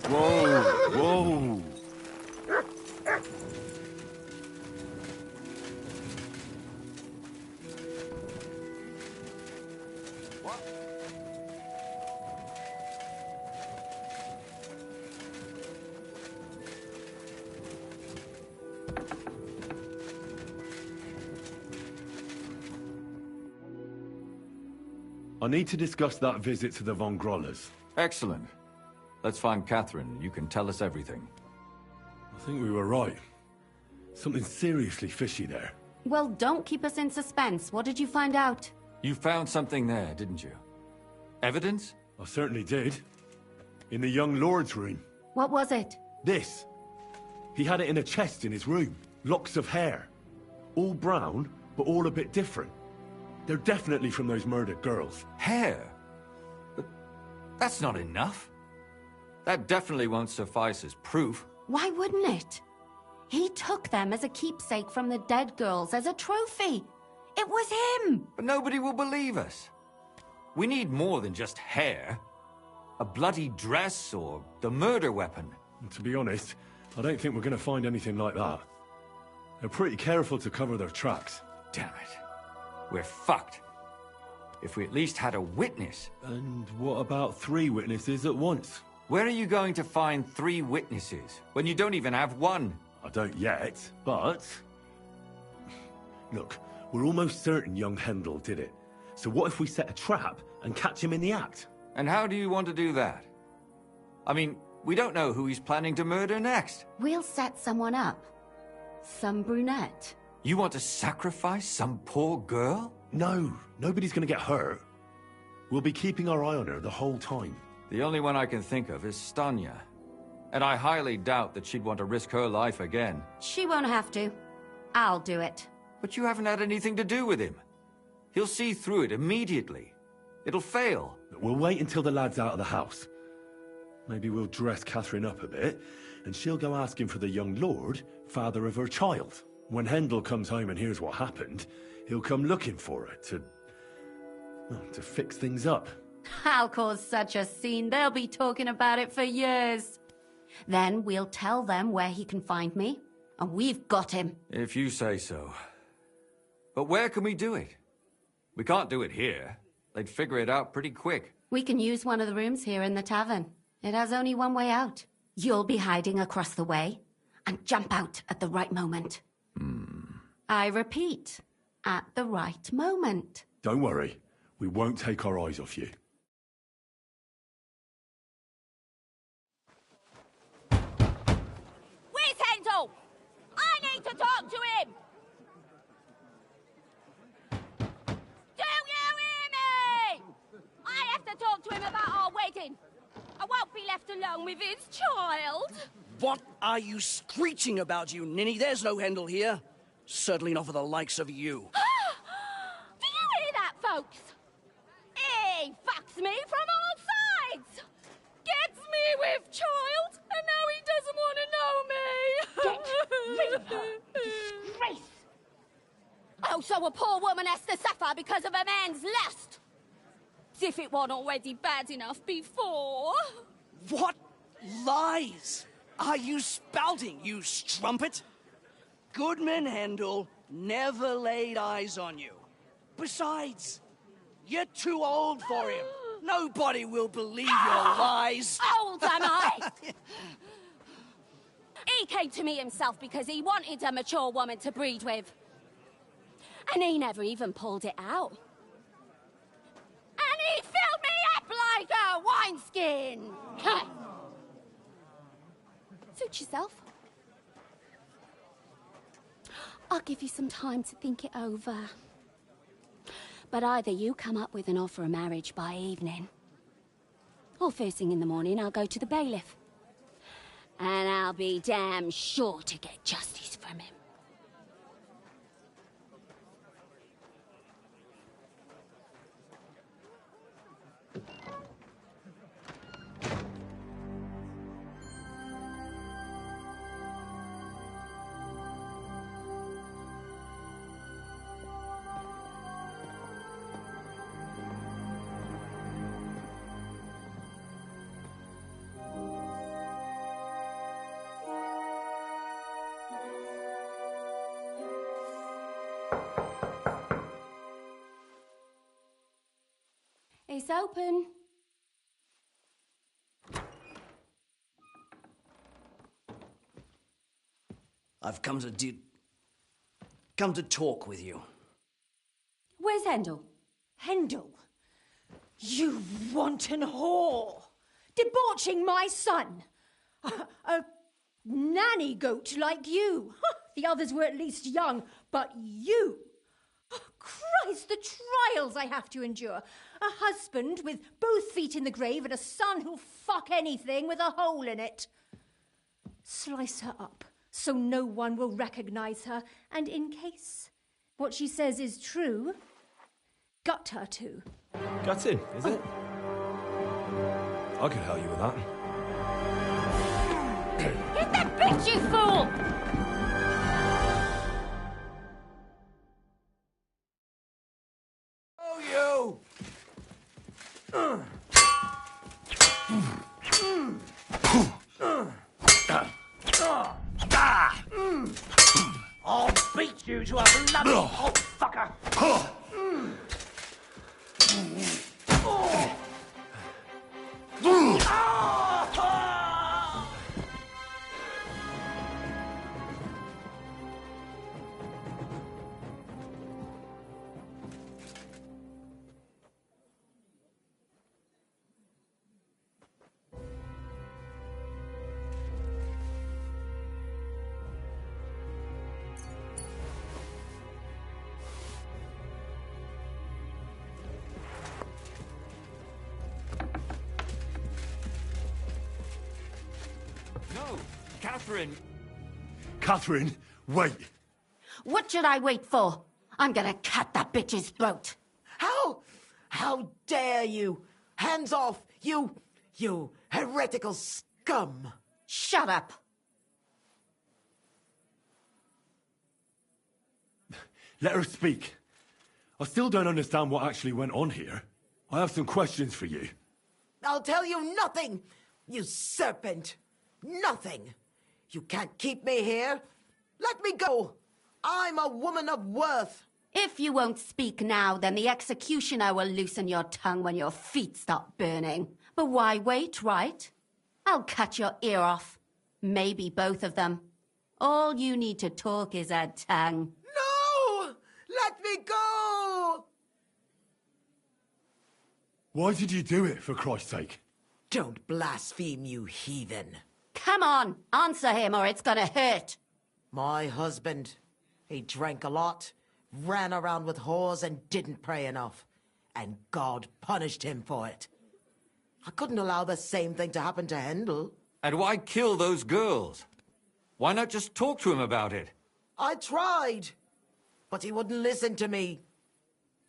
Whoa, whoa. I need to discuss that visit to the Von Grollers. Excellent. Let's find Catherine. You can tell us everything. I think we were right. Something seriously fishy there. Well, don't keep us in suspense. What did you find out? You found something there, didn't you? Evidence? I certainly did. In the young lord's room. What was it? This. He had it in a chest in his room. Locks of hair. All brown, but all a bit different. They're definitely from those murdered girls. Hair? But that's not enough. That definitely won't suffice as proof. Why wouldn't it? He took them as a keepsake from the dead girls, as a trophy. It was him! But nobody will believe us. We need more than just hair. A bloody dress or the murder weapon. And to be honest, I don't think we're going to find anything like that. They're pretty careful to cover their tracks. Damn it. We're fucked. If we at least had a witness. And what about 3 witnesses at once? Where are you going to find 3 witnesses when you don't even have one? I don't yet, but... Look, we're almost certain young Hendel did it. So what if we set a trap and catch him in the act? And how do you want to do that? I mean, we don't know who he's planning to murder next. We'll set someone up. Some brunette. You want to sacrifice some poor girl? No, nobody's gonna get hurt. We'll be keeping our eye on her the whole time. The only one I can think of is Stanya. And I highly doubt that she'd want to risk her life again. She won't have to. I'll do it. But you haven't had anything to do with him. He'll see through it immediately. It'll fail. We'll wait until the lad's out of the house. Maybe we'll dress Catherine up a bit, and she'll go asking for the young lord, father of her child. When Hendel comes home and hears what happened, he'll come looking for her to fix things up. I'll cause such a scene, they'll be talking about it for years. Then we'll tell them where he can find me, and we've got him. If you say so. But where can we do it? We can't do it here. They'd figure it out pretty quick. We can use one of the rooms here in the tavern. It has only one way out. You'll be hiding across the way, and jump out at the right moment. I repeat, at the right moment. Don't worry, we won't take our eyes off you. Where's Hendel? I need to talk to him! Do you hear me? I have to talk to him about our wedding. I won't be left alone with his child. What are you screeching about, you ninny? There's no Hendel here. Certainly not for the likes of you. Do you blokes. He fucks me from all sides. Gets me with child, and now he doesn't want to know me. Get rid of her. Disgrace. Oh, so a poor woman has to suffer because of a man's lust. As if it wasn't already bad enough before. What lies are you spouting, you strumpet? Goodman Handel never laid eyes on you. Besides, you're too old for him. Nobody will believe your lies. Old am I? He came to me himself because he wanted a mature woman to breed with. And he never even pulled it out. And he filled me up like a wineskin. Suit yourself. I'll give you some time to think it over. But either you come up with an offer of marriage by evening, or first thing in the morning I'll go to the bailiff. And I'll be damn sure to get justice from him. It's open. I've come to talk with you. Where's Handel? Handel? You wanton whore! Debauching my son! A nanny goat like you! The others were at least young, but you! Christ, the trials I have to endure! A husband with both feet in the grave and a son who'll fuck anything with a hole in it. Slice her up so no one will recognize her, and in case what she says is true, gut her too. Gutting, is it? I could help you with that. Hit that bitch, you fool! Oh, you! I'll beat you to a bloody hot fucker. Catherine! Catherine, wait! What should I wait for? I'm gonna cut that bitch's throat. How dare you? Hands off, you heretical scum! Shut up! Let her speak. I still don't understand what actually went on here. I have some questions for you. I'll tell you nothing, you serpent! Nothing! You can't keep me here. Let me go. I'm a woman of worth. If you won't speak now, then the executioner will loosen your tongue when your feet stop burning. But why wait, right? I'll cut your ear off. Maybe both of them. All you need to talk is a tongue. No! Let me go! Why did you do it, for Christ's sake? Don't blaspheme, you heathen. Come on, answer him or it's gonna hurt. My husband, he drank a lot, ran around with whores and didn't pray enough. And God punished him for it. I couldn't allow the same thing to happen to Handel. And why kill those girls? Why not just talk to him about it? I tried, but he wouldn't listen to me.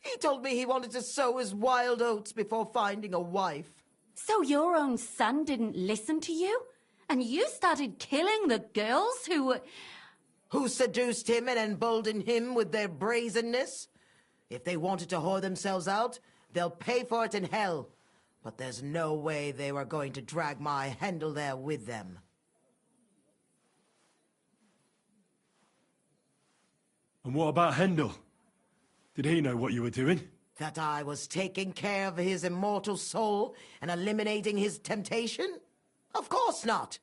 He told me he wanted to sow his wild oats before finding a wife. So your own son didn't listen to you? And you started killing the girls who were... Who seduced him and emboldened him with their brazenness? If they wanted to whore themselves out, they'll pay for it in hell. But there's no way they were going to drag my Handel there with them. And what about Handel? Did he know what you were doing? That I was taking care of his immortal soul and eliminating his temptation? Of course not.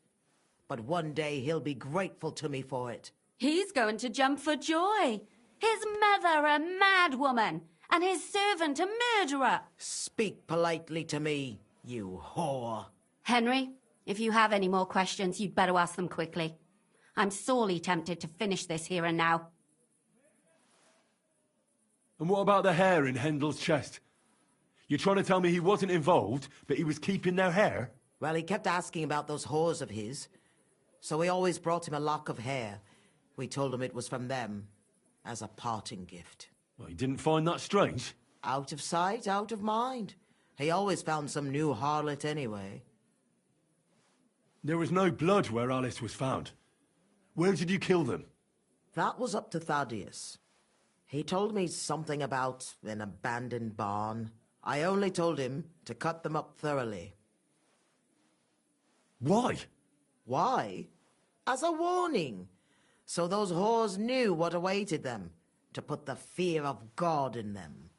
But one day he'll be grateful to me for it. He's going to jump for joy. His mother a mad woman, and his servant a murderer. Speak politely to me, you whore. Henry, if you have any more questions, you'd better ask them quickly. I'm sorely tempted to finish this here and now. And what about the hair in Handel's chest? You're trying to tell me he wasn't involved, but he was keeping their hair? Well, he kept asking about those whores of his. So we always brought him a lock of hair. We told him it was from them, as a parting gift. Well, he didn't find that strange? Out of sight, out of mind. He always found some new harlot anyway. There was no blood where Alice was found. Where did you kill them? That was up to Thaddeus. He told me something about an abandoned barn. I only told him to cut them up thoroughly. Why? Why? As a warning. So those whores knew what awaited them. To put the fear of God in them.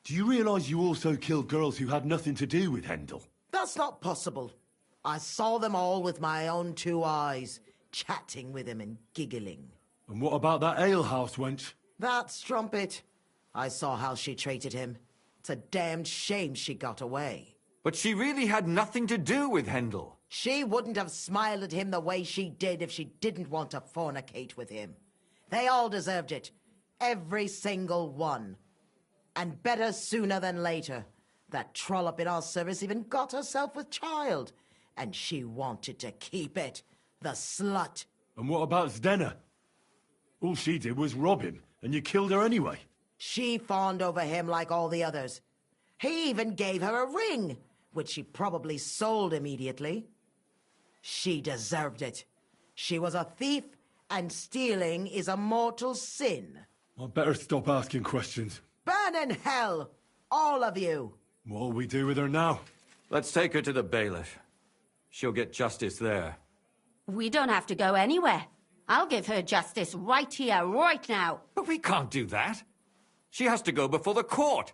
Do you realize you also killed girls who had nothing to do with Handel? That's not possible. I saw them all with my own 2 eyes, chatting with him and giggling. And what about that alehouse wench? That strumpet. I saw how she treated him. It's a damned shame she got away. But she really had nothing to do with Handel. She wouldn't have smiled at him the way she did if she didn't want to fornicate with him. They all deserved it. Every single one. And better sooner than later. That trollop in our service even got herself with child. And she wanted to keep it. The slut. And what about Zdenna? All she did was rob him, and you killed her anyway. She fawned over him like all the others. He even gave her a ring, which she probably sold immediately. She deserved it. She was a thief, and stealing is a mortal sin. I'd better stop asking questions. Burn in hell, all of you. What'll we do with her now? Let's take her to the bailiff. She'll get justice there. We don't have to go anywhere. I'll give her justice right here, right now. But we can't do that. She has to go before the court.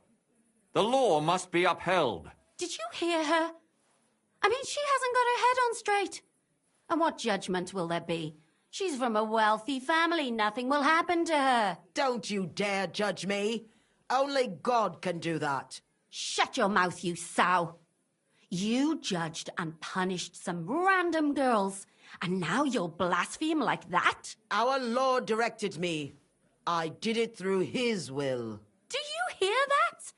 The law must be upheld. Did you hear her? I mean, she hasn't got her head on straight. And what judgment will there be? She's from a wealthy family. Nothing will happen to her. Don't you dare judge me. Only God can do that. Shut your mouth, you sow. You judged and punished some random girls, and now you'll blaspheme like that? Our Lord directed me. I did it through His will. Do you hear that?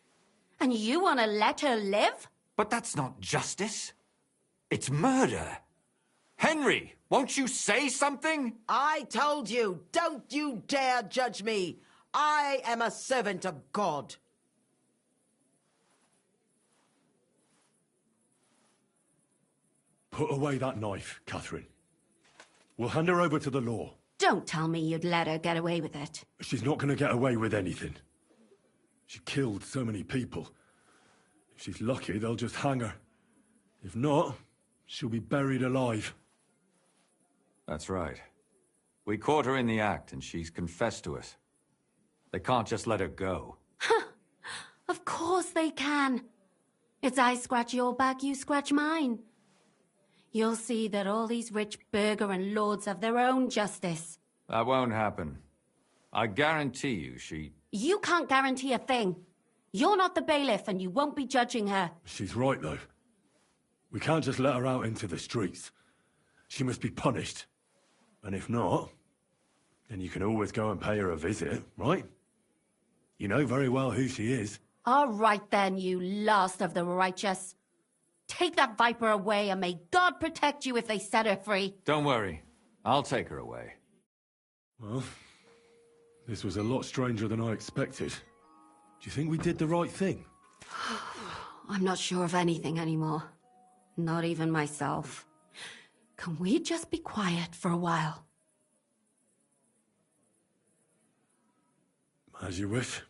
And you want to let her live? But that's not justice. It's murder. Henry, won't you say something? I told you, don't you dare judge me. I am a servant of God. Put away that knife, Catherine. We'll hand her over to the law. Don't tell me you'd let her get away with it. She's not going to get away with anything. She killed so many people. If she's lucky, they'll just hang her. If not, she'll be buried alive. That's right. We caught her in the act, and she's confessed to us. They can't just let her go. Of course they can. It's I scratch your back, you scratch mine. You'll see that all these rich burgher and lords have their own justice. That won't happen. I guarantee you she... You can't guarantee a thing. You're not the bailiff, and you won't be judging her. She's right, though. We can't just let her out into the streets. She must be punished. And if not, then you can always go and pay her a visit, right? You know very well who she is. All right then, you last of the righteous. Take that viper away, and may God protect you if they set her free. Don't worry. I'll take her away. Well, this was a lot stranger than I expected. Do you think we did the right thing? I'm not sure of anything anymore. Not even myself. Can we just be quiet for a while? As you wish.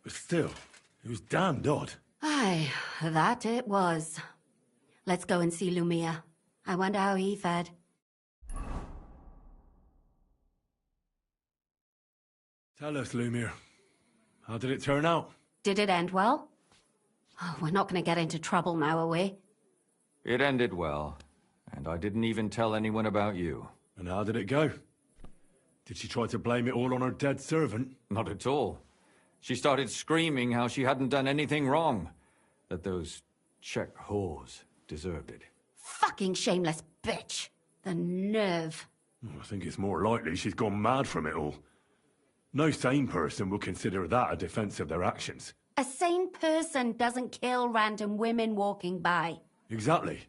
But still, it was damned odd. Aye, that it was. Let's go and see Lumia. I wonder how he fared. Tell us, Lumir. How did it turn out? Did it end well? Oh, we're not going to get into trouble now, are we? It ended well, and I didn't even tell anyone about you. And how did it go? Did she try to blame it all on her dead servant? Not at all. She started screaming how she hadn't done anything wrong. That those Czech whores deserved it. Fucking shameless bitch. The nerve. I think it's more likely she's gone mad from it all. No sane person would consider that a defense of their actions. A sane person doesn't kill random women walking by. Exactly.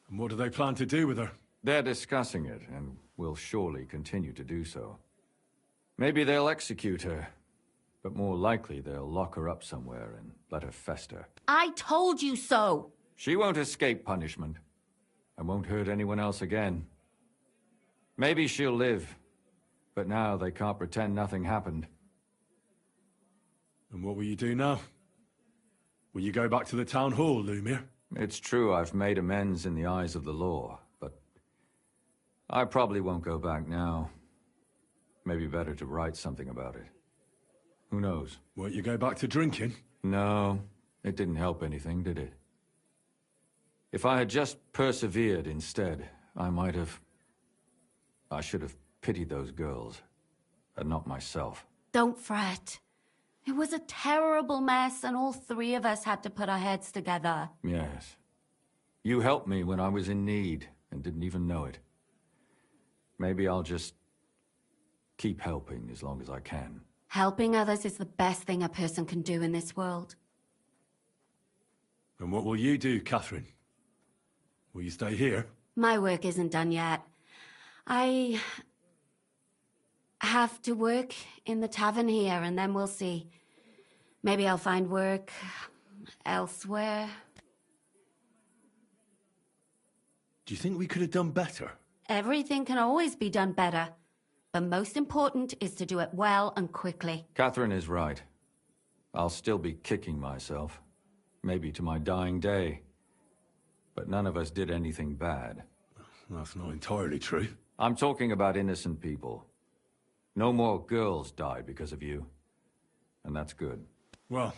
And what do they plan to do with her? They're discussing it, and will surely continue to do so. Maybe they'll execute her, but more likely they'll lock her up somewhere and let her fester. I told you so! She won't escape punishment, and won't hurt anyone else again. Maybe she'll live, but now they can't pretend nothing happened. And what will you do now? Will you go back to the town hall, Lumir? It's true I've made amends in the eyes of the law, but I probably won't go back now. Maybe better to write something about it. Who knows? Won't you go back to drinking? No, it didn't help anything, did it? If I had just persevered instead, I should have pitied those girls, and not myself. Don't fret. It was a terrible mess, and all three of us had to put our heads together. Yes. You helped me when I was in need, and didn't even know it. Maybe I'll just keep helping as long as I can. Helping others is the best thing a person can do in this world. And what will you do, Catherine? Will you stay here? My work isn't done yet. I have to work in the tavern here, and then we'll see. Maybe I'll find work elsewhere. Do you think we could have done better? Everything can always be done better. But most important is to do it well and quickly. Catherine is right. I'll still be kicking myself. Maybe to my dying day. But none of us did anything bad. That's not entirely true. I'm talking about innocent people. No more girls died because of you. And that's good. Well,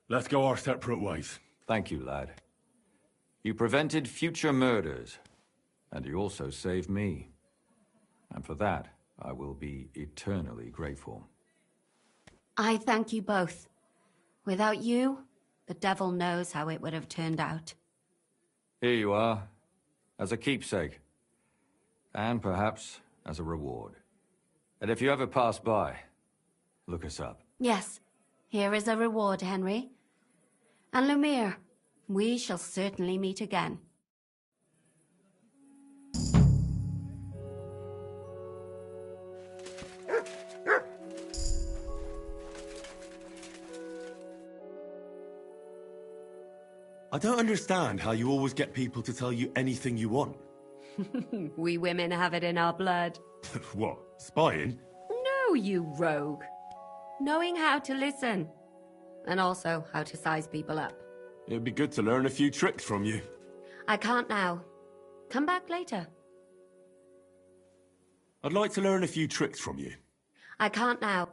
let's go our separate ways. Thank you, lad. You prevented future murders. And you also saved me. And for that, I will be eternally grateful. I thank you both. Without you, the devil knows how it would have turned out. Here you are, as a keepsake. And perhaps as a reward. And if you ever pass by, look us up. Yes, here is a reward, Henry. And Lumir, we shall certainly meet again. I don't understand how you always get people to tell you anything you want. We women have it in our blood. What, spying? No, you rogue. Knowing how to listen. And also how to size people up. It'd be good to learn a few tricks from you. I can't now. Come back later. I'd like to learn a few tricks from you. I can't now.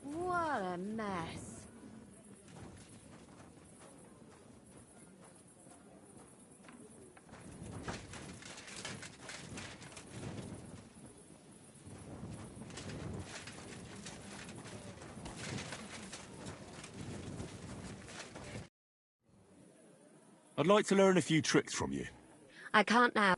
What a mess. I'd like to learn a few tricks from you. I can't now.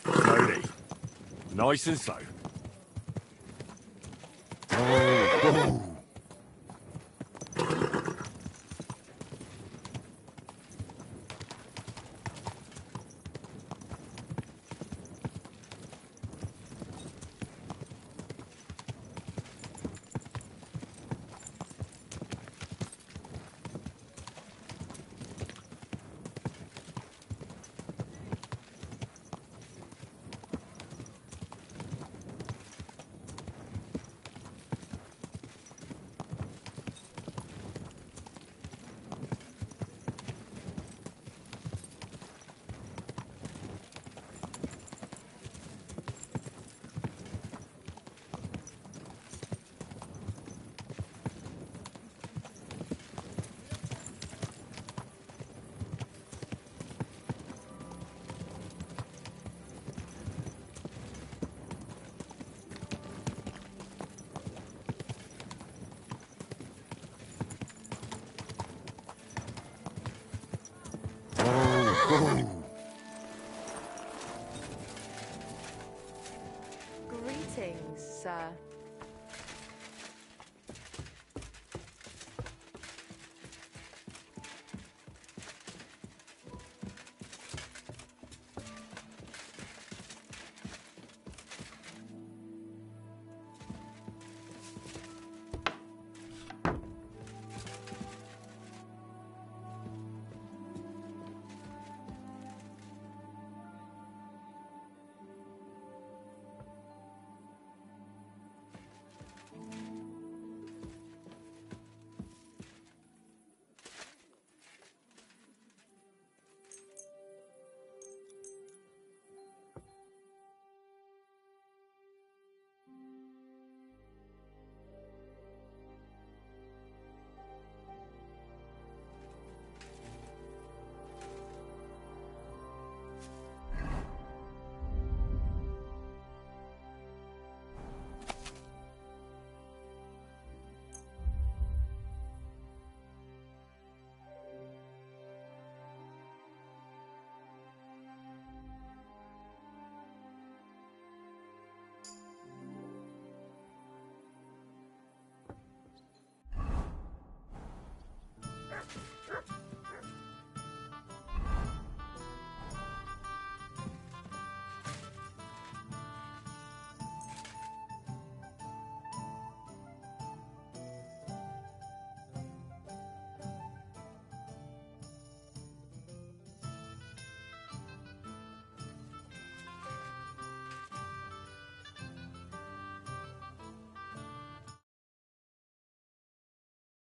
Slowly. Nice and slow. Oh.